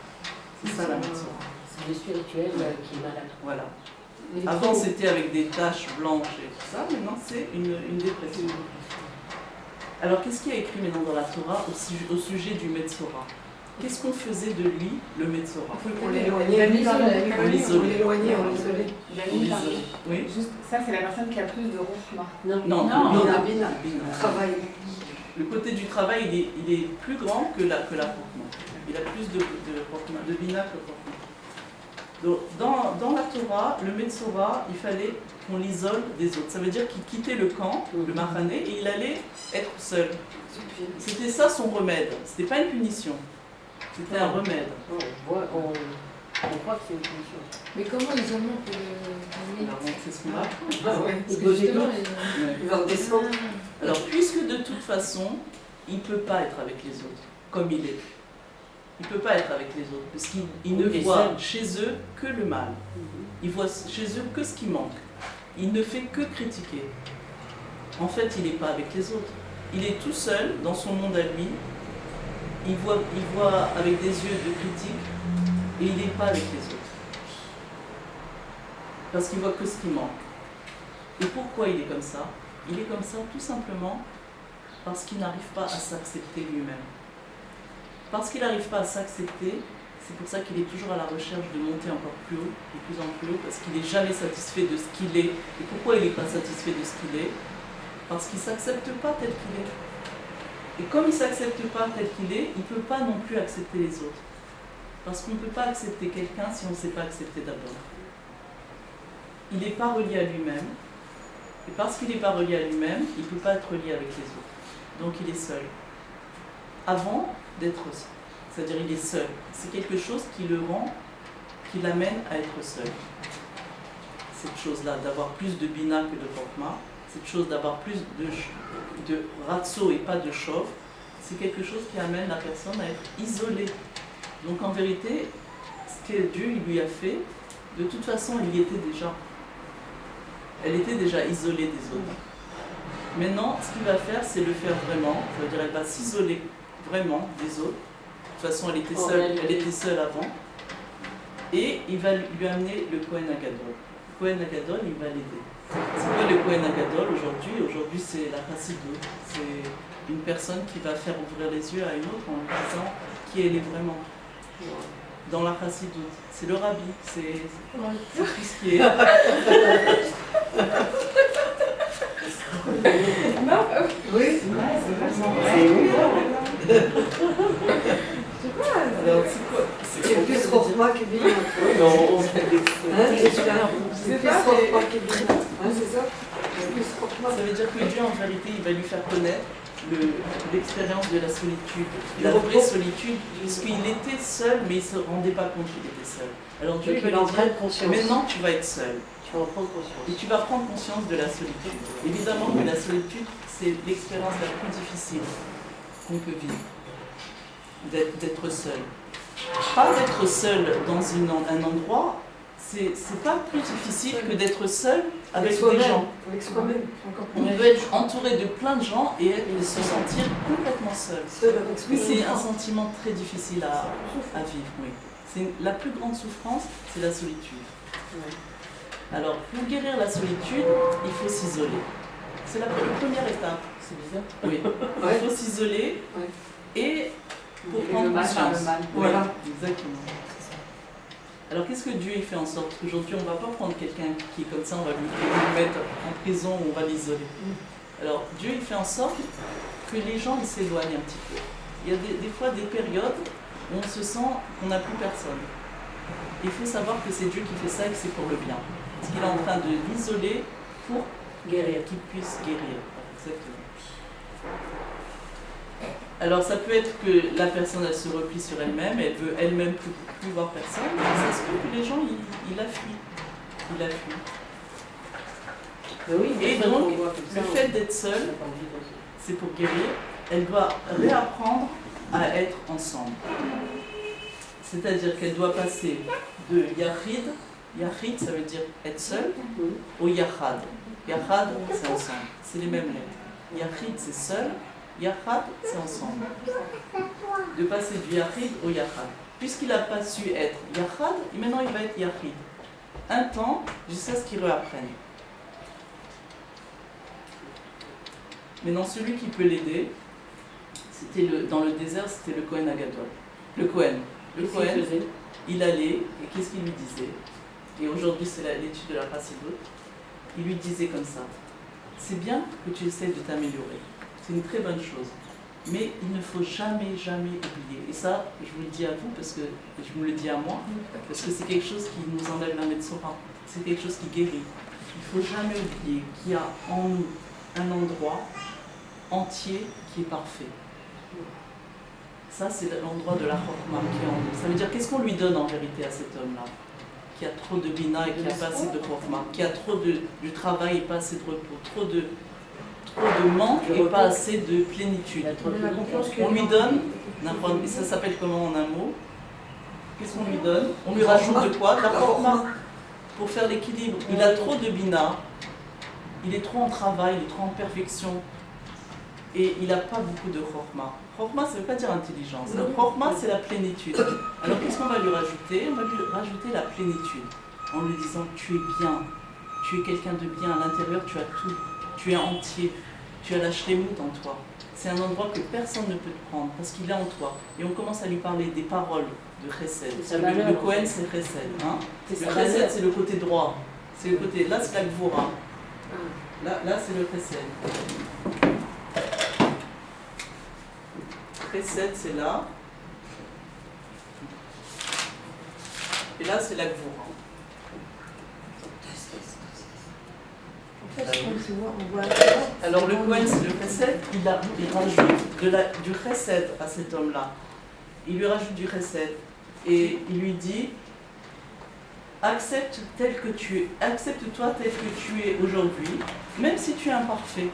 C'est ça la Metsora. C'est le spirituel qui est malade. Voilà. Avant, c'était avec des taches blanches et tout ça. Maintenant, c'est une dépression. Alors, qu'est-ce qu'il y a écrit maintenant dans la Torah au sujet du Metsora? Qu'est-ce qu'on faisait de lui, le Metsora? On l'éloignait. On l'isolait. On l'isolait. Oui. Juste, ça, c'est la personne qui a plus de rochement. Non, Bina. Bina. Travail. Le côté du travail, il est plus grand que la Chokma. Il a plus de Bina que Chokma. Donc, dans la Torah, le Metsora, il fallait qu'on l'isole des autres. Ça veut dire qu'il quittait le camp, le Mahané, et il allait être seul. C'était ça son remède. C'était pas une punition. C'était un remède. On croit que c'est une punition. Mais comment l'isolement peut le Alors, c'est ce qu'on va apprendre. Ah ouais. Parce que justement, Il va redescendre. Alors, puisque de toute façon, il ne peut pas être avec les autres, comme il est. Il ne peut pas être avec les autres, parce qu'il ne voit chez eux que le mal. Il voit chez eux que ce qui manque. Il ne fait que critiquer. En fait, il n'est pas avec les autres. Il est tout seul dans son monde à lui. Il voit avec des yeux de critique et il n'est pas avec les autres. Parce qu'il voit que ce qui manque. Et pourquoi il est comme ça? Il est comme ça tout simplement parce qu'il n'arrive pas à s'accepter lui-même. Parce qu'il n'arrive pas à s'accepter, c'est pour ça qu'il est toujours à la recherche de monter encore plus haut, de plus en plus haut, parce qu'il n'est jamais satisfait de ce qu'il est. Et pourquoi il n'est pas satisfait de ce qu'il est? Parce qu'il ne s'accepte pas tel qu'il est. Et comme il ne s'accepte pas tel qu'il est, il ne peut pas non plus accepter les autres. Parce qu'on ne peut pas accepter quelqu'un si on ne s'est pas accepté d'abord. Il n'est pas relié à lui-même. Et parce qu'il n'est pas relié à lui-même, il ne peut pas être relié avec les autres. Donc il est seul. Avant d'être seul. C'est-à-dire il est seul. C'est quelque chose qui l'amène à être seul. Cette chose-là, d'avoir plus de bina que de chokma, cette chose d'avoir plus de ratso et pas de chauve, c'est quelque chose qui amène la personne à être isolée. Donc en vérité, ce que Dieu il lui a fait, de toute façon, il y était déjà. Elle était déjà isolée des autres. Maintenant, ce qu'il va faire, c'est le faire vraiment. Ça veut dire qu'elle va s'isoler vraiment des autres. De toute façon, elle était seule avant. Et il va lui amener le Kohen Agadol. Le Kohen Agadol, il va l'aider. C'est quoi le Kohen Agadol aujourd'hui? Aujourd'hui, c'est la Chassidut. C'est une personne qui va faire ouvrir les yeux à une autre en lui disant qui elle est vraiment. Dans la Chassidut. C'est le rabbi. C'est tout ce qui est. Oui. Alors, c'est quoi? C'est plus Rochma que Bina. Non, C'est plus Rochma que Bina. C'est ça? Plus Rochma. Ça veut dire que Dieu, en vérité, il va lui faire connaître l'expérience de la solitude, la vraie solitude, puisqu'il était seul, mais il ne se rendait pas compte qu'il était seul. Alors Dieu, il va lui dire, maintenant tu vas être seul. Tu vas en prendre conscience. Et tu vas prendre conscience de la solitude. Évidemment que la solitude, c'est l'expérience la plus difficile qu'on peut vivre, d'être seul. Pas d'être seul dans un endroit, c'est pas plus difficile que d'être seul avec des gens. Avec soi-même. On peut être entouré de plein de gens et se sentir complètement seul. Seul avec soi-même. C'est un sentiment très difficile à vivre, oui. La plus grande souffrance, c'est la solitude. Alors, pour guérir la solitude, il faut s'isoler. C'est la première étape. C'est bizarre. Oui. Ouais. Il faut s'isoler et pour Et prendre le mal par conscience. le mal. Voilà, exactement. Alors, qu'est-ce que Dieu il fait en sorte? Parce qu'aujourd'hui, on ne va pas prendre quelqu'un qui est comme ça, on va lui mettre en prison ou on va l'isoler. Alors Dieu il fait en sorte que les gens ils s'éloignent un petit peu. Il y a des fois des périodes où on se sent qu'on n'a plus personne. Il faut savoir que c'est Dieu qui fait ça et que c'est pour le bien. Parce qu'il est en train de l'isoler pour guérir, qu'il puisse guérir. Exactement. Alors ça peut être que la personne elle se replie sur elle-même, elle veut elle-même plus voir personne, mais ça se peut que les gens ils la fuient. Ils la fuient. Ben oui, Et personne donc, qu'on voit comme ça, le fait d'être seule, on n'a pas envie de- c'est pour guérir, elle doit réapprendre à être ensemble. C'est-à-dire qu'elle doit passer de Yahid, Yahid ça veut dire être seule, au Yahad. Yahad c'est ensemble, c'est les mêmes lettres. Yahid c'est seul, Yahad c'est ensemble. De passer du Yahid au Yahad. Puisqu'il n'a pas su être Yahad, maintenant il va être Yahid. Un temps jusqu'à ce qu'il réapprenne. Maintenant, celui qui peut l'aider, dans le désert, c'était le Kohen Agadol. Le Kohen. Le Qu'est-ce qu'il Kohen, faisait? il allait, et qu'est-ce qu'il lui disait? Et aujourd'hui, c'est l'étude de la Chassidut. Il lui disait comme ça: c'est bien que tu essaies de t'améliorer. C'est une très bonne chose. Mais il ne faut jamais, jamais oublier. Et ça, je vous le dis à vous, parce que je me le dis à moi, parce que c'est quelque chose qui nous enlève la Metzora. C'est quelque chose qui guérit. Il ne faut jamais oublier qu'il y a en nous un endroit entier qui est parfait. Ça, c'est l'endroit de la Chokma qui est en nous. Ça veut dire, qu'est-ce qu'on lui donne en vérité à cet homme-là? Qui a trop de bina et qui n'a pas assez de Chokma, qui a trop du travail et pas assez de repos, trop de manque et pas assez de plénitude. On lui donne, et ça s'appelle comment en un mot? Qu'est-ce qu'on lui donne? On lui rajoute de quoi? De la Chokma, pour faire l'équilibre. Il a trop de bina, il est trop en travail, il est trop en perfection. Et il n'a pas beaucoup de chokma. Chokma, ça ne veut pas dire intelligence. Le chokma, c'est la plénitude. Alors qu'est-ce qu'on va lui rajouter? On va lui rajouter la plénitude. En lui disant, tu es bien, tu es quelqu'un de bien, à l'intérieur tu as tout, tu es entier, tu as la shlemut en toi. C'est un endroit que personne ne peut te prendre, parce qu'il est en toi. Et on commence à lui parler des paroles de chesed. Le Kohen, c'est chesed. Hein? Le chesed, c'est le côté droit. C'est le côté, là c'est la gvura. Là c'est le chesed. Chesed, c'est là. Et là, c'est la gvura. Alors, le Kohen, c'est le chesed. Il rajoute du chesed à cet homme-là. Il lui rajoute du chesed. Et il lui dit: accepte tel que tu es. Accepte-toi tel que tu es aujourd'hui, même si tu es imparfait.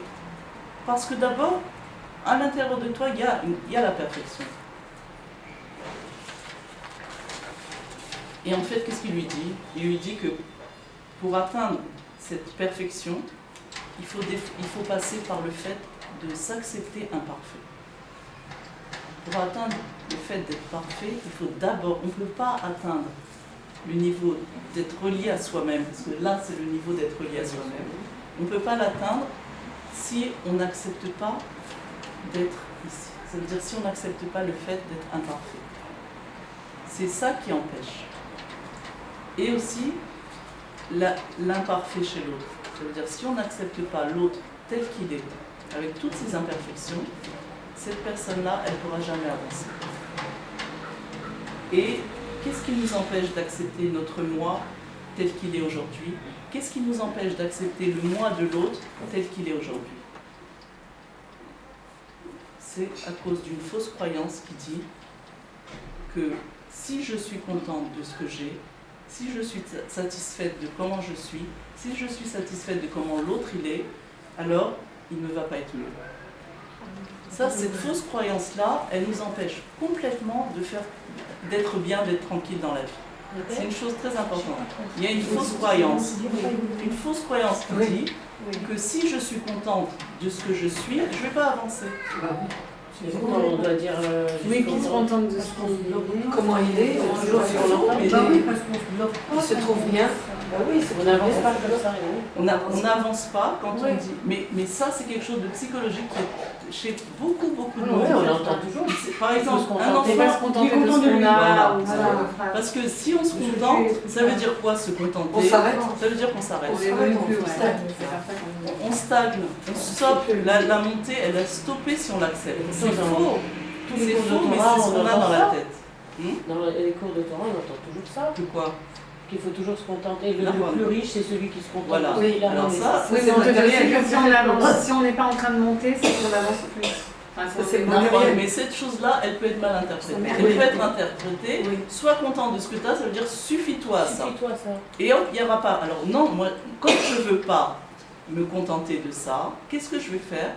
Parce que d'abord, à l'intérieur de toi, il y a la perfection. Et en fait, qu'est-ce qu'il lui dit? Il lui dit que pour atteindre cette perfection, il faut passer par le fait de s'accepter imparfait. Pour atteindre le fait d'être parfait, il faut d'abord, on ne peut pas atteindre le niveau d'être relié à soi-même, parce que là, c'est le niveau d'être relié à soi-même. On ne peut pas l'atteindre si on n'accepte pas d'être ici. Ça veut dire si on n'accepte pas le fait d'être imparfait. C'est ça qui empêche. Et aussi l'imparfait chez l'autre. Ça veut dire si on n'accepte pas l'autre tel qu'il est, avec toutes ses imperfections, cette personne-là, elle ne pourra jamais avancer. Et qu'est-ce qui nous empêche d'accepter notre moi tel qu'il est aujourd'hui? Qu'est-ce qui nous empêche d'accepter le moi de l'autre tel qu'il est aujourd'hui? C'est à cause d'une fausse croyance qui dit que si je suis contente de ce que j'ai, si je suis satisfaite de comment je suis, si je suis satisfaite de comment l'autre il est, alors il ne va pas être mieux. Ça, cette fausse croyance-là, elle nous empêche complètement d'être bien, d'être tranquille dans la vie. C'est une chose très importante. Il y a une fausse croyance qui dit que si je suis contente de ce que je suis, je ne vais pas avancer. On doit dire. Oui, qu'ils se contentent de ce qu'on Comment il est, toujours sur l'enfant. Bah oui, parce qu'on se bloque pas. Il se trouve bien. Ah oui, c'est On n'avance pas comme ça. oui. On n'avance pas quand Ouais. on dit. Mais ça, c'est quelque chose de psychologique qui est chez beaucoup de Oui, monde. on l'entend toujours. Par exemple, un On n'est pas se enfant. contenter il est content de ce qu'on lui, a. voilà. ou Voilà. Parce que si on se contente, ça veut dire quoi se contenter? On s'arrête. Ça veut dire qu'on s'arrête. On On évolue plus, ouais. On C'est stagne. pas ça qu'on- On stagne, on stoppe. La montée, elle a stoppé si on l'accepte. C'est Dans faux. tous les C'est cours de faux, mais Torah, c'est ce on qu'on a entend dans la ça. tête. Dans les cours de Torah, on entend toujours ça. De quoi? Qu'il faut toujours se contenter. Le D'accord. plus riche, c'est celui qui se contente. Voilà. de ce qu'il a. Alors ça, Oui, On te c'est dirait matériel. que si on avance, si on n'est pas en train de monter, c'est qu'on avance plus. Enfin, Ça, c'est on est- bon. d'accord, mais cette chose-là, elle peut être mal interprétée. Ça Elle mérite. peut être interprétée. Oui. Sois content de ce que tu as, ça veut dire suffis-toi à ça. Suffis-toi ça. Et hop, il n'y aura pas. Alors non, moi, quand je ne veux pas me contenter de ça, qu'est-ce que je vais faire?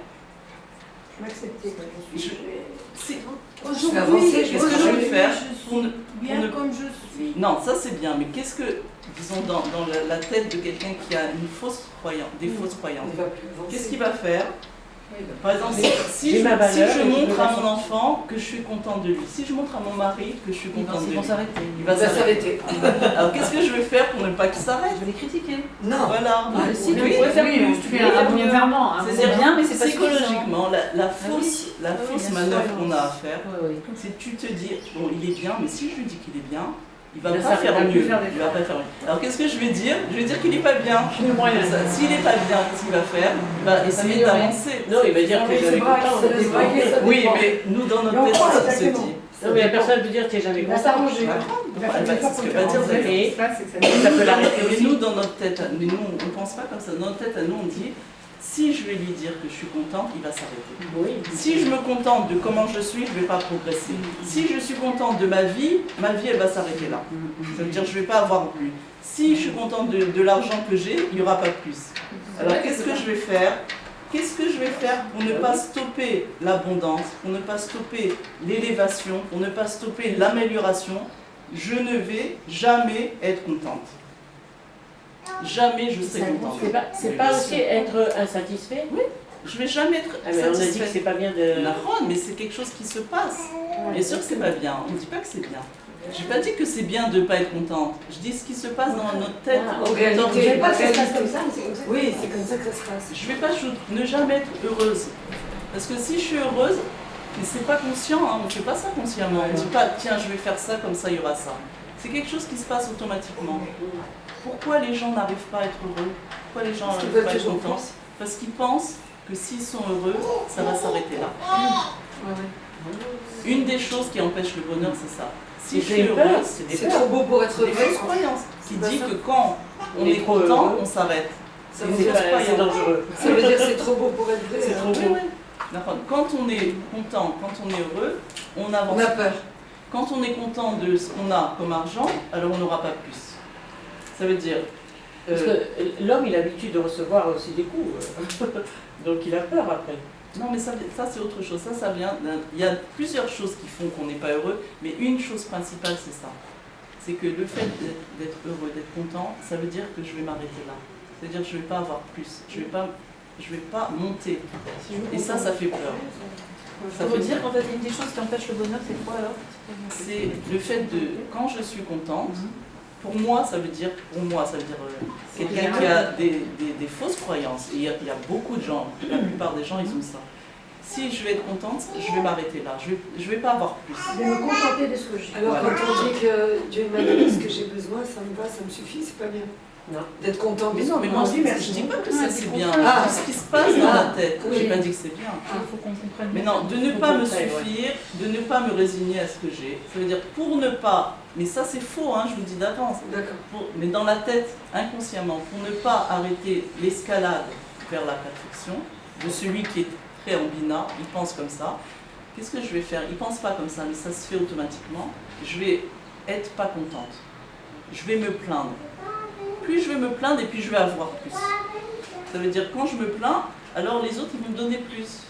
M'accepter. Si- Je vais avancer, Qu'est-ce que je vais faire pour ne- Bien pour ne- comme je suis. Non, ça c'est bien, mais qu'est-ce que, disons, dans la tête de quelqu'un qui a une fausse croyance, des fausses croyances, On va plus avancer. qu'est-ce qu'il va faire? Oui, bah, Par exemple, si J'ai je, ma valeur si je et je montre veux à la mon sortir. enfant que je suis content de lui, si je montre à mon mari que je suis content de Ils lui, vont s'arrêter. il va On va s'arrêter. s'arrêter. Alors qu'est-ce que je vais faire pour ne pas qu'il s'arrête? Je vais les critiquer. Non. Voilà. Ah, si, Oui, tu pourrais faire oui, plus, tu tu fais pourrais un faire mieux. volontairement. C'est bien, mais c'est pas psychologiquement, la Ah oui. fausse bien manœuvre sûr. qu'on a à faire, Ouais, ouais. c'est tu te dis, bon, il est bien, mais si je lui dis qu'il est bien, il va Il pas va faire s'arrêter, mieux. il va Il plus va faire pas faire mieux. Alors qu'est-ce que je vais dire? Je vais dire qu'il n'est pas bien. moyen. S'il n'est pas bien, qu'est-ce qu'il va faire? Il va essayer s'améliorer. d'avancer. Non, il va dire que Oui, jamais c'est vrai, content. ça dépend. Ça Oui, dépend. mais nous, dans Mais notre on tête, croit c'est ce qui se exactement. dit. Non, mais la personne peut dire que tu n'es jamais Il va content. s'arranger. Ouais. Il va Ouais, faire c'est ce que va dire Ce qui Zachary. se passe, c'est que Mais ça nous, peut dans l'arrêter notre- mais aussi. nous, dans notre tête, mais nous, on ne pense pas comme ça. Dans notre tête, à nous, on dit, si je vais lui dire que je suis contente, il va s'arrêter. Oui. Si je me contente de comment je suis, je ne vais pas progresser. Si je suis contente de ma vie, elle va s'arrêter là. Ça veut dire que je ne vais pas avoir plus. Si je suis contente de l'argent que j'ai, il n'y aura pas plus. Alors qu'est-ce que je vais faire? Qu'est-ce que je vais faire pour ne pas stopper l'abondance, pour ne pas stopper l'élévation, pour ne pas stopper l'amélioration? Je ne vais jamais être contente. Jamais je serai contente. C'est pas aussi être insatisfait. Je vais jamais être Ah, mais on a dit que satisfaite. c'est pas bien de. Naron, mais c'est quelque chose qui se passe. Bien sûr que c'est pas bien. On ne dit pas que c'est bien. J'ai pas dit que c'est bien de ne pas être contente. Je dis ce qui se passe dans notre tête. Ah, En réalité, tordue. pas Ça se passe comme ça, mais c'est comme ça. Oui, c'est comme ça que ça se passe. Je vais pas ne jamais être heureuse. Parce que si je suis heureuse, mais c'est pas conscient, hein, on ne fait pas ça consciemment. On ne dit pas tiens je vais faire ça comme ça il y aura ça. C'est quelque chose qui se passe automatiquement. Pourquoi les gens n'arrivent pas à être heureux? Pourquoi les gens Parce qu'ils n'arrivent veulent pas à être toujours contents? plus. Parce qu'ils pensent que s'ils sont heureux, ça va s'arrêter là. Une des choses qui empêche le bonheur, c'est ça. Si je suis heureuse, c'est des C'est peurs. trop beau pour être c'est des vrai. fausses croyances qui C'est pas dit ça. que quand on On est est trop content, heureux. on s'arrête. Ça C'est veut des dire fausses C'est croyances. dangereux. Ça veut dire c'est trop beau pour être vrai. C'est trop Oui, beau. oui. D'accord. Quand on est content, quand on est heureux, on avance. On a peur. Quand on est content de ce qu'on a comme argent, alors on n'aura pas plus. Ça veut dire. Parce que l'homme, il a l'habitude de recevoir aussi des coups. Donc il a peur après. Non, mais ça c'est autre chose. Ça vient il y a plusieurs choses qui font qu'on n'est pas heureux, mais une chose principale, c'est ça. C'est que le fait d'être heureux, d'être content, ça veut dire que je vais m'arrêter là. C'est-à-dire que je ne vais pas avoir plus. Je vais pas monter. Et ça fait peur. Ça veut dire, quand tu as une des choses qui empêchent le bonheur, c'est quoi alors? C'est le fait de, quand je suis contente, pour moi, ça veut dire quelqu'un qui a des fausses croyances. Et il y a beaucoup de gens, la plupart des gens, ils ont ça. Si je vais être contente, je vais m'arrêter là. Je vais pas avoir plus. Je vais me contenter de ce que j'ai. Alors Voilà. quand on dit que Dieu m'a donné ce que j'ai besoin, ça me va, ça me suffit, c'est pas bien. Non. D'être content. Mais non, mais moi, je dis pas que ça c'est bien. Ah. C'est ce qui se passe dans la tête. Oui. J'ai pas dit que c'est bien. Il faut qu'on comprenne. Mais non, de ne pas me suffire, de ne pas me résigner à ce que j'ai. Ça veut dire pour ne pas, mais ça c'est faux, hein, je vous dis d'avance. D'accord. Mais dans la tête, inconsciemment, pour ne pas arrêter l'escalade vers la perfection de celui qui est très en bina, il pense comme ça. Qu'est-ce que je vais faire? Il pense pas comme ça, mais ça se fait automatiquement. Je vais être pas contente. Je vais me plaindre. Plus je vais me plaindre et puis je vais avoir plus. Ça veut dire quand je me plains, alors les autres ils vont me donner plus.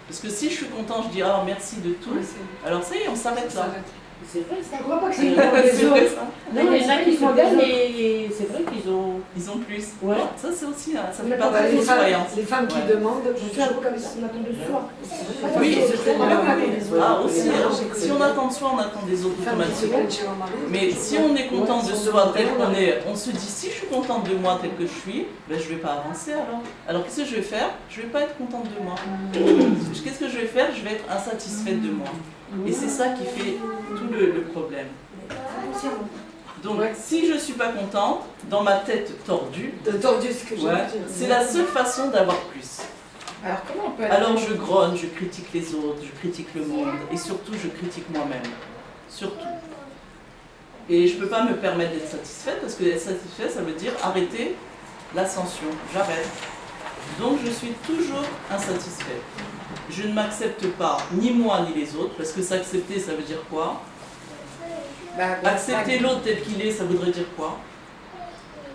Parce que si je suis content, je dis ah merci de tout. Ouais, c'est- Alors ça y est, on s'arrête ça là. s'arrête. C'est vrai ça. Je crois pas que c'est C'est une vrai, C'est vrai, ça. Non, il y en a qui sont belles et c'est vrai qu'ils ont. Ils ont plus. Ouais. Ça c'est aussi, ça On fait a partie pas des les femmes- croyances. Les femmes qui Ouais. demandent, Je fais un peu comme ça, on attend de soi. Oui, c'est Ah aussi, si on attend de soi, on attend des autres les femmes qui se automatiquement. plaignent chez leur mari. Mais si on est content de soi tel qu'on est, on se dit si je suis contente de moi tel que je suis, ben je vais pas avancer alors. Alors qu'est-ce que je vais faire? Je vais pas être contente de moi. Qu'est-ce que je vais faire? Je vais être insatisfaite de moi. Et c'est ça qui fait tout le problème. Donc si je suis pas contente, dans ma tête tordue, T'as tordu ce que j'ai ouais, dit. c'est la seule façon d'avoir plus. Alors comment on peut aller Alors je grogne, je critique les autres, je critique le monde et surtout je critique moi-même. Surtout. Et je ne peux pas me permettre d'être satisfaite parce que être satisfaite, ça veut dire arrêter l'ascension. J'arrête. Donc je suis toujours insatisfaite. Je ne m'accepte pas, ni moi ni les autres, parce que s'accepter, ça veut dire quoi? Accepter l'autre tel qu'il est, ça voudrait dire quoi?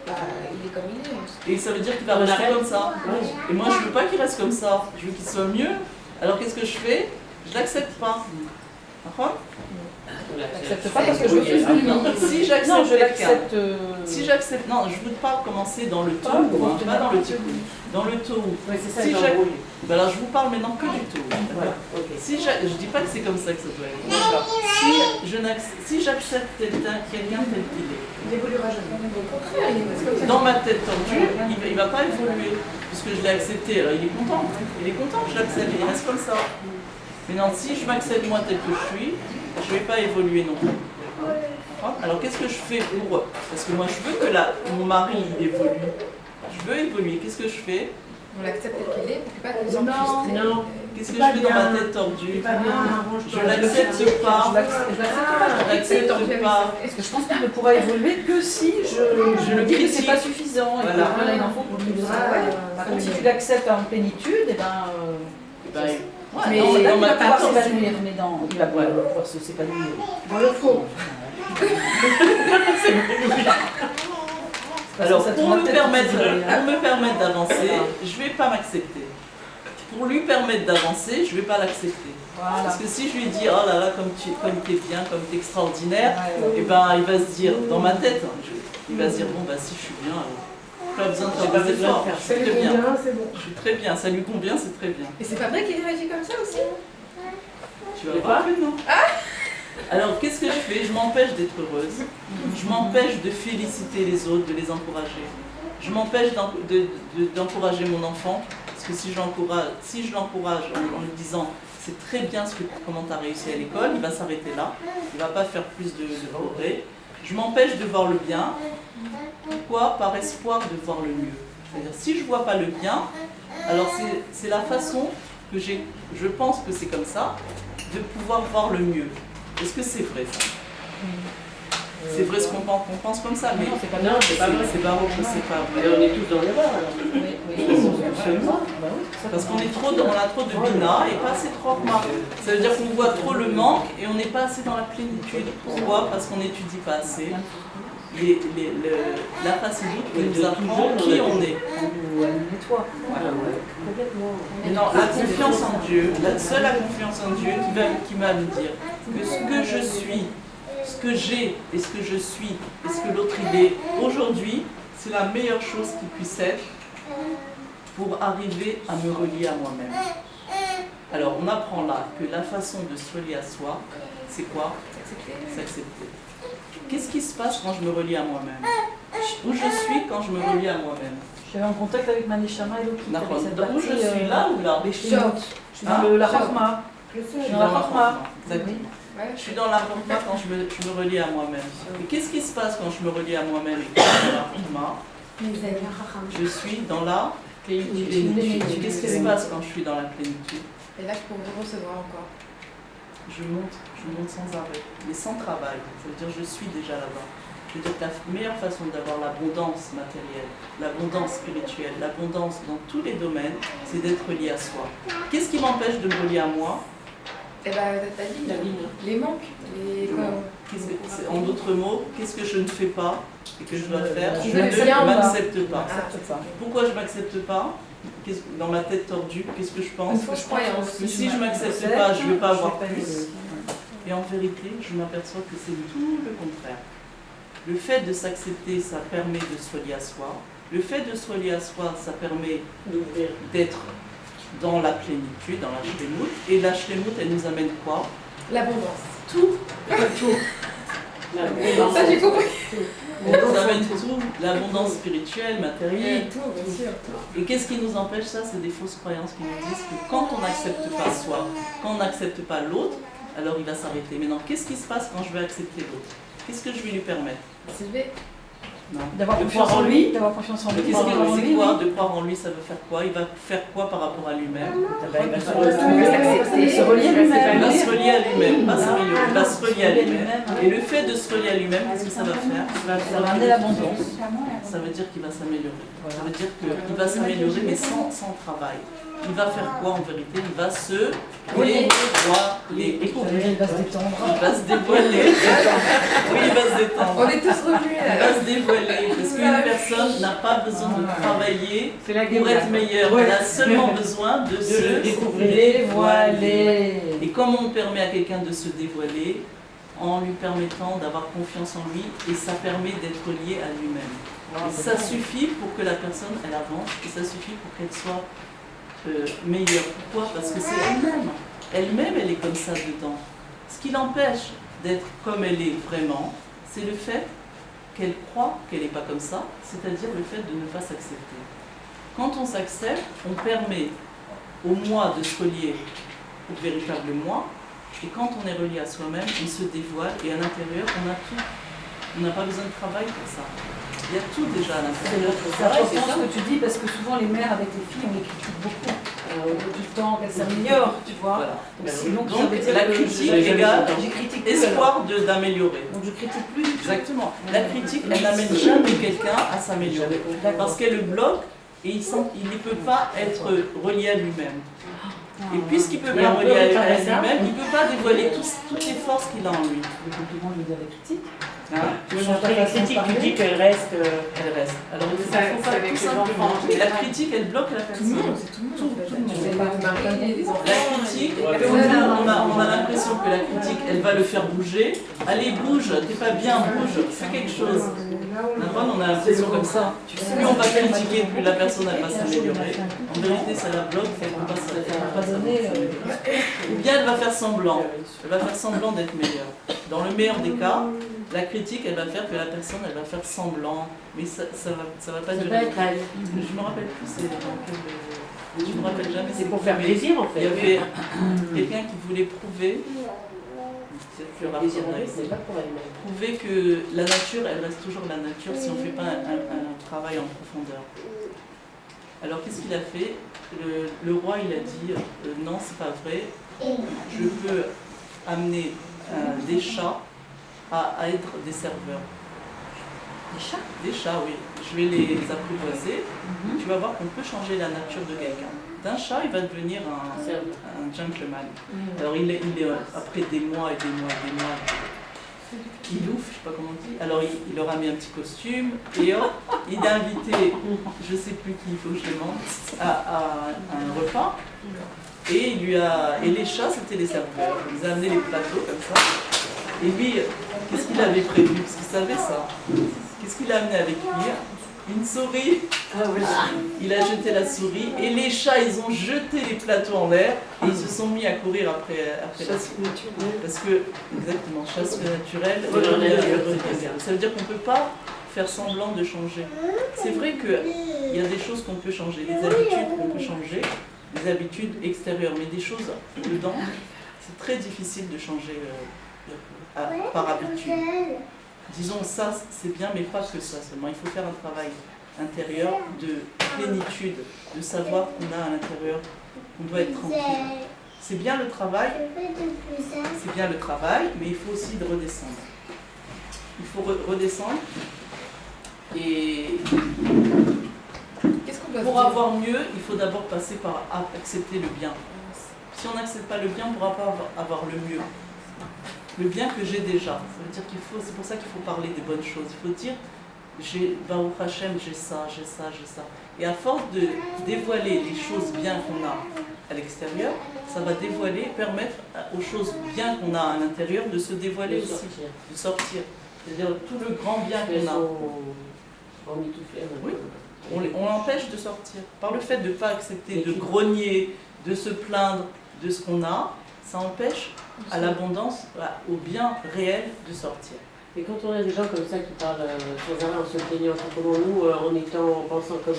Bah, il est comme il est. Et ça veut dire qu'il va rester comme ça. Et moi, je veux pas qu'il reste comme ça. Je veux qu'il soit mieux. Alors qu'est-ce que je fais? Je l'accepte pas. D'accord? J'accepte pas parce que je refuse de lui. Si Non, j'accepte je quelqu'un, l'accepte. si j'accepte, non, je veux pas commencer dans le taux, Ah, hein, pas dans le tikkun, dans le taux. Oui, c'est ça, Si ils ont j'ac- embrouillé. Ben alors je vous parle maintenant que du taux. Voilà, ok. Je dis pas que c'est comme ça que ça doit être. Si j'accepte quelqu'un tel qu'il est, Il évoluera jamais. Au contraire, il est comme ça. dans ma tête tordue, il va pas évoluer. Puisque je l'ai accepté, alors il est content. Il est content que je l'accepte, il reste comme ça. Maintenant, si je m'accepte moi tel que je suis, je vais pas évoluer non plus. Alors qu'est-ce que je fais pour... Parce que moi je veux que mon mari il évolue. Je veux évoluer. Qu'est-ce que je fais? On l'accepte tel qu'il est pour qu'il n'y ait pas de gens Non. frustrés. Non. Qu'est-ce que je fais dans ma tête tordue? Je l'accepte pas. Je l'accepte pas. Je l'accepte pas. Parce que je pense qu'il ne pourra évoluer que si je le me dis que critique. c'est pas suffisant. Et que, Voilà. voilà, il en faut plus. Par contre, si tu l'acceptes en plénitude, et ben. Ben, ouais, Mais dans il va ma pouvoir tête tordue. s'épanouir, mais il va pouvoir s'épanouir. Dans le faux. Alors, Ça pour tourne me la tête permettre d'avancer, je vais pas m'accepter. Pour lui permettre d'avancer, je vais pas l'accepter. Voilà. Parce que si je lui dis, oh là là, comme t'es bien, comme t'es extraordinaire, et ben il va se dire, dans ma tête, il va se dire, bon bah si je suis bien, alors, pas besoin de J'ai faire pas des besoin de efforts, faire je Ça suis lui très bien. convient, c'est bon. Je suis très bien, ça lui convient, c'est très bien. Et c'est pas vrai qu'il réagit comme ça aussi? Tu vas voir que non. Alors qu'est-ce que je fais? Je m'empêche d'être heureuse, je m'empêche de féliciter les autres, de les encourager. Je m'empêche d'encourager mon enfant, parce que si je l'encourage en lui disant c'est très bien comment tu as réussi à l'école, il va s'arrêter là, il ne va pas faire plus de progrès. Je m'empêche de voir le bien. Pourquoi? Par espoir de voir le mieux. C'est-à-dire si je ne vois pas le bien, alors c'est la façon que je pense que c'est comme ça, de pouvoir voir le mieux. Est-ce que c'est vrai ça? C'est vrai ce qu'on pense comme ça, mais Non, c'est pas Non, c'est pas vrai. c'est baroque, c'est pas Mais vrai. on est tous dans l'erreur alors. Absolument. Parce qu'on a trop de bina et pas assez de chorma. Ça veut dire qu'on voit trop le manque et on n'est pas assez dans la plénitude. Pourquoi? Parce qu'on n'étudie pas assez. La facilité nous apprend qui on est. Nettoie. Complètement. Non, la confiance en Dieu, seule la confiance en Dieu qui va me dire que ce que je suis, ce que j'ai et ce que je suis et ce que l'autre il est aujourd'hui, c'est la meilleure chose qui puisse être pour arriver à me relier à moi-même. Alors on apprend là que la façon de se relier à soi, c'est quoi? S'accepter. Qu'est-ce qui se passe quand je me relie à moi-même? Où je suis quand je me relie à moi-même? J'avais en contact avec Manishama et Loki. D'accord. Où je suis là ou là? Je suis dans la Chorma. Je suis dans la Chorma. Exactement. Ouais, Je suis dans la Chorma quand je me relie à moi-même. Et qu'est-ce qui se passe quand je me relie à moi-même et que je suis dans la Chorma? Je suis dans la plénitude. Qu'est-ce qui se passe quand je suis dans la plénitude? Et là, je peux vous recevoir encore. Je monte sans arrêt, mais sans travail. Ça veut dire que je suis déjà là-bas. Je veux dire que la meilleure façon d'avoir l'abondance matérielle, l'abondance spirituelle, l'abondance dans tous les domaines, c'est d'être relié à soi. Qu'est-ce qui m'empêche de me relier à moi? Et bah, t'as dit, les manques. En d'autres mots, qu'est-ce que je ne fais pas et que je dois faire? Je le bien, ne m'accepte pas. Accepte pas. Pourquoi je ne m'accepte pas? Dans ma tête tordue, qu'est-ce que je pense? Une fausse croyance. Mais si je ne m'accepte pas, je ne vais pas avoir plus. Et en vérité, je m'aperçois que c'est tout le contraire. Le fait de s'accepter, ça permet de se relier à soi. Le fait de se relier à soi, ça permet D'ouvrir. d'être dans la plénitude, dans la shlemut. Et la shlemut, elle nous amène quoi? L'abondance. Tout. Ça, j'ai compris. Elle nous amène tout, l'abondance spirituelle, matérielle. Tout, bien sûr. Et qu'est-ce qui nous empêche ça? C'est des fausses croyances qui nous disent que quand on n'accepte pas soi, quand on n'accepte pas l'autre, alors il va s'arrêter. Maintenant, qu'est-ce qui se passe quand je vais accepter l'autre? Qu'est-ce que je vais lui permettre? S'élever. Non. D'avoir De confiance croire en lui, d'avoir confiance en lui. Qu'est-ce d'avoir que confiance en c'est lui, quoi? oui. De croire en lui, ça veut faire quoi? Il va faire quoi par rapport à lui-même? Il va se Se relier à Il lui-même. va se relier à lui-même, pas s'améliorer, il va se relier à Se relier à lui-même. lui-même. Et le fait de se relier à lui-même, qu'est-ce que ça va faire? Ça va amener l'abondance. Ça veut dire qu'il va s'améliorer. Ça veut dire qu'il va s'améliorer, mais sans travail. Il va faire quoi en vérité? Il va se dévoiler. Il va se détendre. Il va se dévoiler. Oui, il va se détendre. On est tous revenus Il là. va se dévoiler. Parce qu'une personne n'a pas besoin de travailler C'est la pour être meilleure. Elle a seulement besoin de se dévoiler. Et comment on permet à quelqu'un de se dévoiler? En lui permettant d'avoir confiance en lui, et ça permet d'être lié à lui-même. Et ça suffit pour que la personne elle avance, et ça suffit pour qu'elle soit meilleure. Pourquoi? Parce que c'est elle-même. Elle-même, elle est comme ça dedans. Ce qui l'empêche d'être comme elle est vraiment, c'est le fait qu'elle croit qu'elle n'est pas comme ça, c'est-à-dire le fait de ne pas s'accepter. Quand on s'accepte, on permet au moi de se relier au véritable moi, et quand on est relié à soi-même, on se dévoile, et à l'intérieur, on a tout. On n'a pas besoin de travail pour ça. Il y a tout déjà à l'intérieur. C'est important ce que tu dis parce que souvent les mères avec les filles, on les critique beaucoup. On veut tout le temps qu'elles s'améliorent, tu vois. Voilà. Donc, ça Donc veut dire la que critique je égale critique plus, espoir d'améliorer. alors. Donc je critique plus du tout. Exactement. La critique, elle n'amène jamais quelqu'un à s'améliorer. Parce qu'elle le bloque et il ne peut pas être relié à lui-même. Et puisqu'il ne peut pas relier à lui-même, il ne peut pas dévoiler toutes les forces qu'il a en lui. Le compliment, je veux dire les critiques. Tu dis qu'elle reste. Elle reste. Alors il faut Ça, faire avec tout les simplement. enfants. Et la critique, elle bloque la Tout le personne. monde, c'est tout le monde. Tout le monde. C'est pas le mari, les enfants. La critique, Ouais. on a l'impression que la critique, elle va le faire bouger. Allez, bouge, t'es pas bien, bouge, fais quelque chose. D'abord, on a l'impression comme ça. Plus on va critiquer, plus la personne elle va s'améliorer. En vérité, ça la bloque, elle ne peut pas s'améliorer. Ou bien elle va faire semblant. Elle va faire semblant d'être meilleure. Dans le meilleur des cas, la critique, elle va faire que la personne, elle va faire semblant. Mais ça va pas Ça peut durer. être elle. Je me rappelle plus, c'est dans quel... Je me rappelle jamais. C'est pour faire plaisir en Il y fait. avait quelqu'un qui voulait prouver, c'est plus rare Plaisir qu'on en a fait, ici, c'est pas pour elle-même. prouver que la nature, elle reste toujours la nature si on ne fait pas un travail en profondeur. Alors qu'est-ce qu'il a fait? Le roi, il a dit non, c'est pas vrai, je peux amener des chats à être des serveurs. Les chats. Des chats, oui. Je vais les apprivoiser. Tu vas voir qu'on peut changer la nature de quelqu'un. D'un chat, il va devenir un gentleman. Alors il est après des mois et des mois et des mois, il ouf, je sais pas comment on dit. Alors il leur a mis un petit costume et hop, il a invité, je sais plus qui, il faut que je le montre, à un repas. Et les chats, c'était les serveurs. Ils a amené les plateaux comme ça. Et lui, qu'est-ce qu'il avait prévu? Parce qu'il savait ça. Qu'est-ce qu'il a amené avec lui? Une souris. Il a jeté la souris et les chats, ils ont jeté les plateaux en l'air et ils se sont mis à courir après la souris. Parce que, exactement, chasse naturelle, ça veut dire qu'on ne peut pas faire semblant de changer. C'est vrai qu'il y a des choses qu'on peut changer, des habitudes qu'on peut changer, des habitudes extérieures, mais des choses dedans, c'est très difficile de changer par habitude. Disons ça, c'est bien, mais pas que ça seulement. Il faut faire un travail intérieur de plénitude, de savoir qu'on a à l'intérieur, qu'on doit être tranquille. C'est bien le travail, mais il faut aussi de redescendre. Il faut redescendre et Qu'est-ce qu'on doit pour se dire? avoir mieux, il faut d'abord passer par accepter le bien. Si on n'accepte pas le bien, on ne pourra pas avoir le mieux. Le bien que j'ai déjà. Ça veut dire c'est pour ça qu'il faut parler des bonnes choses. Il faut dire, j'ai, Baruch Hashem, j'ai ça, j'ai ça, j'ai ça. Et à force de dévoiler les choses bien qu'on a à l'extérieur, ça va dévoiler, permettre aux choses bien qu'on a à l'intérieur de se dévoiler aussi, de sortir. C'est-à-dire tout le grand bien qu'on a. Oui. On l'empêche de sortir. Par le fait de ne pas accepter, de grogner, de se plaindre de ce qu'on a, ça empêche à l'abondance, au bien réel de sortir. Et quand on a des gens comme ça qui parlent sans arrêt en se plaignant, comment nous, en pensant comme...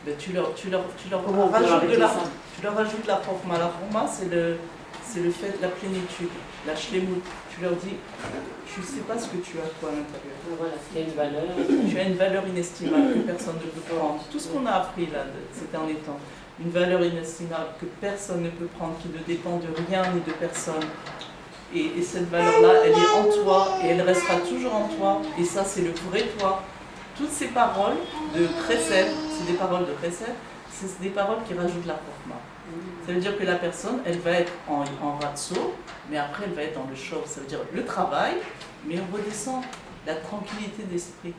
Ben, tu leur Comment on peut rajoutes arrêter ça? tu leur rajoutes la forma. La forma, c'est le fait de la plénitude, la shlemut. Tu leur dis, tu ne sais pas ce que tu as toi à l'intérieur. Voilà, c'est une valeur. Tu as une valeur inestimable que personne ne peut prendre. Tout ce qu'on a appris là, ces derniers temps, une valeur inestimable que personne ne peut prendre, qui ne dépend de rien ni de personne. Et cette valeur-là, elle est en toi et elle restera toujours en toi. Et ça, c'est le vrai toi. Toutes ces paroles de Chesed, c'est des paroles de Chesed, c'est des paroles qui rajoutent la forma. Ça veut dire que la personne, elle va être en ratso, mais après elle va être dans le chauve. Ça veut dire le travail, mais on redescend la tranquillité d'esprit.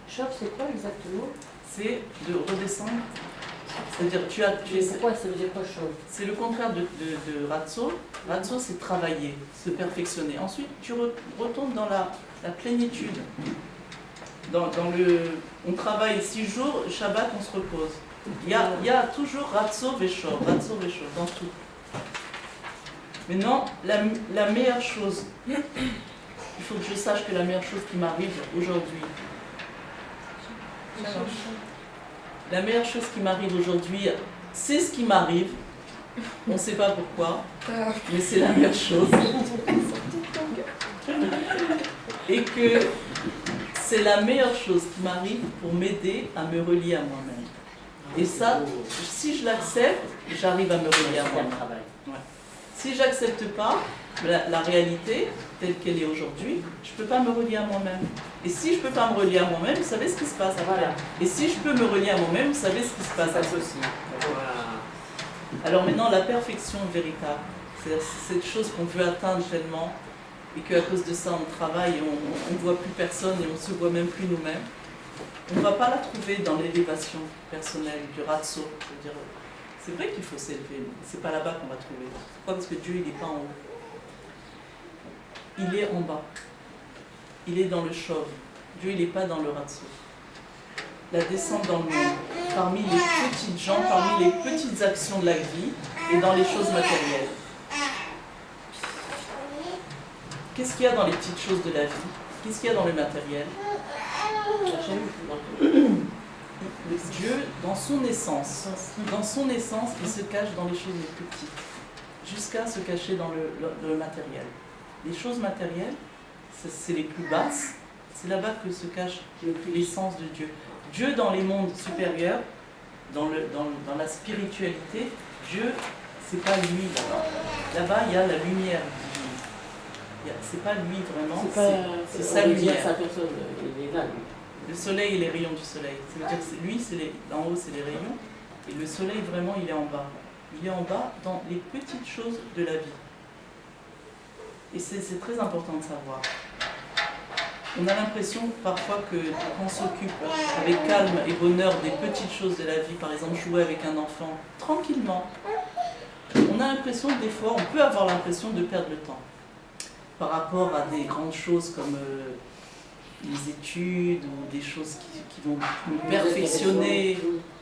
Chauve, c'est quoi exactement? C'est de redescendre. C'est-à-dire Pourquoi ça veut dire quoi chauve? C'est le contraire de ratso. Ratso, c'est travailler, se perfectionner. Ensuite, tu retombes dans la plénitude. On travaille 6 jours, Shabbat, on se repose. Il y a toujours ratso veshor dans tout. Maintenant, la meilleure chose, il faut que je sache que la meilleure chose qui m'arrive aujourd'hui, la meilleure chose qui m'arrive aujourd'hui, c'est ce qui m'arrive. On ne sait pas pourquoi, mais c'est la meilleure chose. Et que c'est la meilleure chose qui m'arrive pour m'aider à me relier à moi-même. Et ça, si je l'accepte, j'arrive à me relier à moi-même. Ouais. Si je n'accepte pas la réalité telle qu'elle est aujourd'hui, je ne peux pas me relier à moi-même. Et si je ne peux pas me relier à moi-même, vous savez ce qui se passe après. Voilà. Et si je peux me relier à moi-même, vous savez ce qui se passe après aussi. Voilà. Alors maintenant, la perfection véritable, c'est cette chose qu'on veut atteindre tellement, et qu'à cause de ça, on travaille et on ne voit plus personne et on ne se voit même plus nous-mêmes. On ne va pas la trouver dans l'élévation personnelle, du ratso. C'est vrai qu'il faut s'élever, mais ce n'est pas là-bas qu'on va trouver. Pourquoi? Parce que Dieu, il n'est pas en haut. Il est en bas. Il est dans le chauve. Dieu, il n'est pas dans le ratso. La descente dans le monde, parmi les petites gens, parmi les petites actions de la vie et dans les choses matérielles. Qu'est-ce qu'il y a dans les petites choses de la vie? Qu'est-ce qu'il y a dans le matériel? Dieu, dans son essence, il se cache dans les choses les plus petites, jusqu'à se cacher dans le matériel. Les choses matérielles, c'est les plus basses, c'est là-bas que se cache l'essence de Dieu. Dieu, dans les mondes supérieurs, dans la spiritualité, Dieu, c'est pas lui là-bas. Là-bas, il y a la lumière divine. C'est pas lui vraiment, c'est sa lumière. Sa personne, il est là, lui. Le soleil et les rayons du soleil. Ça veut dire que lui, en haut, c'est les rayons. Et le soleil, vraiment, il est en bas. Il est en bas dans les petites choses de la vie. Et c'est très important de savoir. On a l'impression parfois que quand on s'occupe avec calme et bonheur des petites choses de la vie, par exemple jouer avec un enfant, tranquillement, on a l'impression, des fois, on peut avoir l'impression de perdre le temps. Par rapport à des grandes choses comme les études ou des choses qui vont me perfectionner,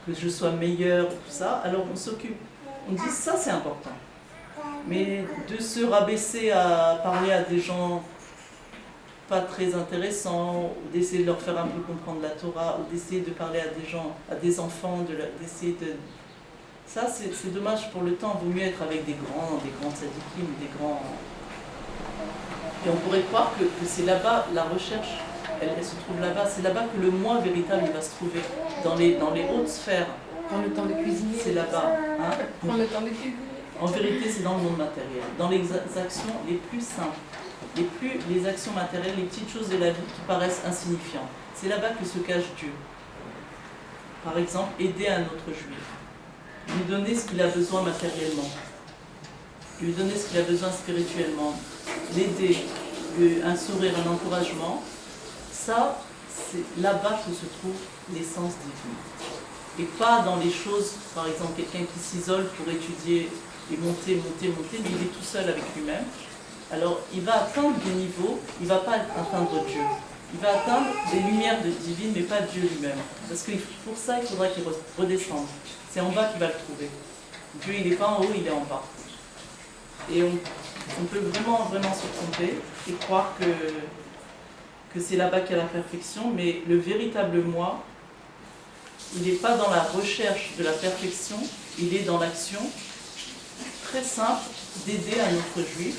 que je sois meilleure, tout ça, alors on s'occupe. On dit ça c'est important. Mais de se rabaisser à parler à des gens pas très intéressants, ou d'essayer de leur faire un peu comprendre la Torah, ou d'essayer de parler à des gens, à des enfants, d'essayer de... Ça c'est dommage pour le temps, il vaut mieux être avec des grands tzadikim, des grands... Et on pourrait croire que c'est là-bas, la recherche, elle se trouve là-bas, c'est là-bas que le moi véritable il va se trouver, dans les hautes sphères. Prendre le temps de cuisiner. C'est là-bas. Hein? Prendre le temps de cuisiner. En vérité, c'est dans le monde matériel. Dans les actions les plus simples, les actions matérielles, les petites choses de la vie qui paraissent insignifiantes. C'est là-bas que se cache Dieu. Par exemple, aider un autre juif. Lui donner ce qu'il a besoin matériellement. Lui donner ce qu'il a besoin spirituellement. L'aider, un sourire, un encouragement. Ça, c'est là-bas que se trouve l'essence divine. Et pas dans les choses, par exemple, quelqu'un qui s'isole pour étudier et monter, mais il est tout seul avec lui-même. Alors, il va atteindre des niveaux, il ne va pas atteindre Dieu. Il va atteindre des lumières divines, mais pas Dieu lui-même. Parce que pour ça, il faudra qu'il redescende. C'est en bas qu'il va le trouver. Dieu, il n'est pas en haut, il est en bas. Et on peut vraiment se tromper et croire que c'est là-bas qu'il y a la perfection, mais le véritable moi, il n'est pas dans la recherche de la perfection, il est dans l'action très simple d'aider un autre juif,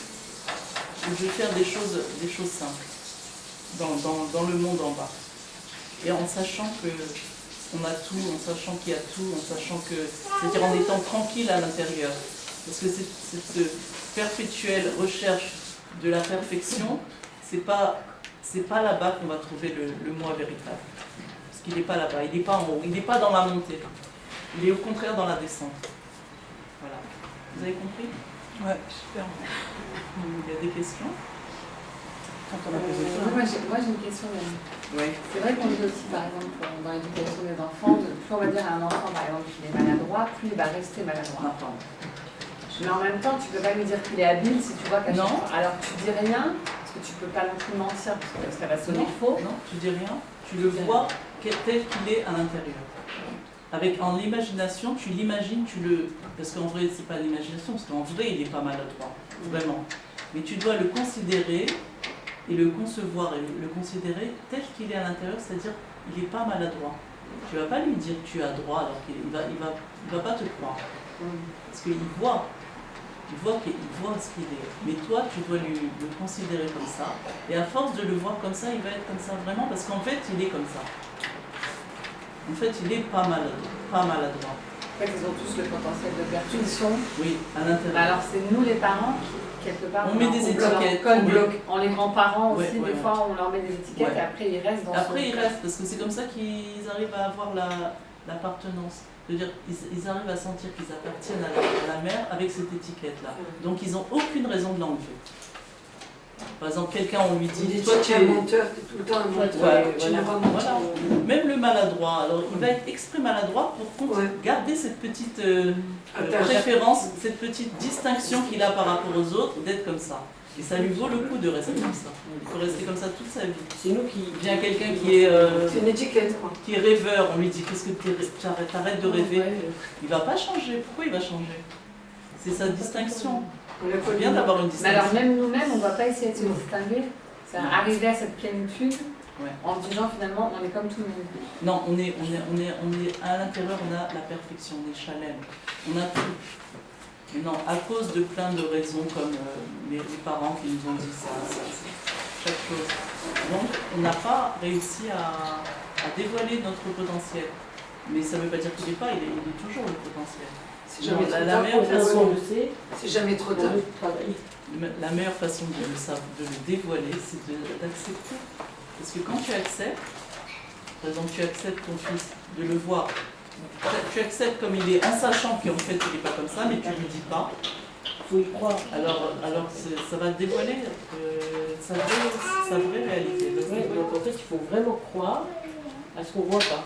ou de faire des choses simples dans le monde en bas. Et en sachant qu'on a tout, en sachant qu'il y a tout, en sachant que, c'est-à-dire en étant tranquille à l'intérieur. Parce que cette perpétuelle recherche de la perfection, c'est pas là-bas qu'on va trouver le moi véritable. Parce qu'il n'est pas là-bas, il n'est pas en haut, il n'est pas dans la montée. Il est au contraire dans la descente. Voilà. Vous avez compris? Ouais, super. Il y a des questions? Moi j'ai une question. Oui. C'est vrai qu'on dit aussi, par exemple, dans l'éducation des enfants, plus on va dire à un enfant, par exemple, qu'il est maladroit, plus il va rester maladroit. Mais en même temps, tu peux pas lui dire qu'il est habile si tu vois qu'à chaque fois. Alors tu dis rien, parce que tu peux pas non plus mentir, parce que ça va sonner faux. Non, tu dis rien, tu le vois tel qu'il est à l'intérieur. En l'imagination, tu l'imagines, parce qu'en vrai, c'est pas l'imagination, parce qu'en vrai, il n'est pas maladroit, vraiment. Mais tu dois le considérer et le concevoir et le considérer tel qu'il est à l'intérieur, c'est-à-dire il n'est pas maladroit. Tu ne vas pas lui dire tu as droit alors qu'il va pas te croire. Parce qu'il voit ce qu'il est. Mais toi, tu dois le considérer comme ça. Et à force de le voir comme ça, il va être comme ça vraiment, parce qu'en fait, il est comme ça. En fait, il n'est pas maladroit. En fait, ils ont tous le potentiel de perpulsion. Oui, à l'intérieur. Mais alors, c'est nous les parents qui, quelque part, on met des étiquettes. En les grands-parents aussi, des fois, on leur met des étiquettes et après, ils restent dans Après, ils restent, parce que c'est comme ça qu'ils arrivent à avoir l'appartenance. C'est-à-dire qu'ils arrivent à sentir qu'ils appartiennent à la mère avec cette étiquette-là. Donc, ils n'ont aucune raison de l'enlever. Par exemple, quelqu'un, on lui dit, toi tu es un menteur, tu es tout le temps un menteur, tu n'es pas menteur. Même le maladroit, alors il va être exprès maladroit pour garder cette petite préférence, cette petite distinction qu'il a par rapport aux autres, d'être comme ça. Et ça lui vaut le coup de rester comme ça. Il faut rester comme ça toute sa vie. C'est nous qui... Vient quelqu'un qui est... c'est une étiquette, quoi. Qui est rêveur, on lui dit, qu'est-ce que t'arrêtes de rêver? Il va pas changer. Pourquoi il va changer? C'est sa distinction. C'est bien d'avoir une distinction. Mais alors même nous-mêmes, on ne va pas essayer de se distinguer. C'est arriver à cette plénitude en se disant finalement on est comme tout le monde. Non, on est à l'intérieur, on a la perfection, on est chalem, on a tout. Mais non, à cause de plein de raisons comme les parents qui nous ont dit ça, chaque chose. Donc on n'a pas réussi à dévoiler notre potentiel. Mais ça ne veut pas dire qu'il n'est pas, il est toujours le potentiel. C'est jamais trop tard. C'est jamais trop tard. La meilleure façon de le dévoiler, c'est d'accepter. Parce que quand tu acceptes, par exemple, tu acceptes ton fils, de le voir, tu acceptes comme il est, en sachant qu'en fait il n'est pas comme ça, mais tu ne lui dis pas. Il faut y croire. Alors ça va dévoiler sa vraie réalité. Donc en fait, il faut vraiment croire à ce qu'on ne voit pas.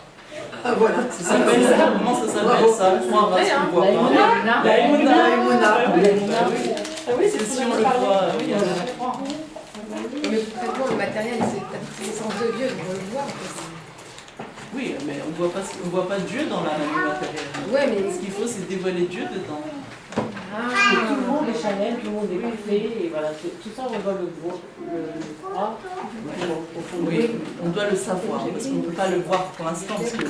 Ah voilà, ça s'appelle ça. Comment ça s'appelle ça? Croire à ce qu'on voit pas. La Emouna. Ah oui, c'est si on le voit. Oui, Mais concrètement, le matériel, c'est l'essence de Dieu, on va le voir. oui, mais on ne voit pas Dieu dans la matérielle. Ouais, mais Ce qu'il faut, c'est dévoiler Dieu dedans. Tout le monde est Chanel, tout le monde est parfait, et voilà, tout ça on doit le croire au fond de Oui, on doit le savoir, parce qu'on ne peut pas le voir pour l'instant, parce que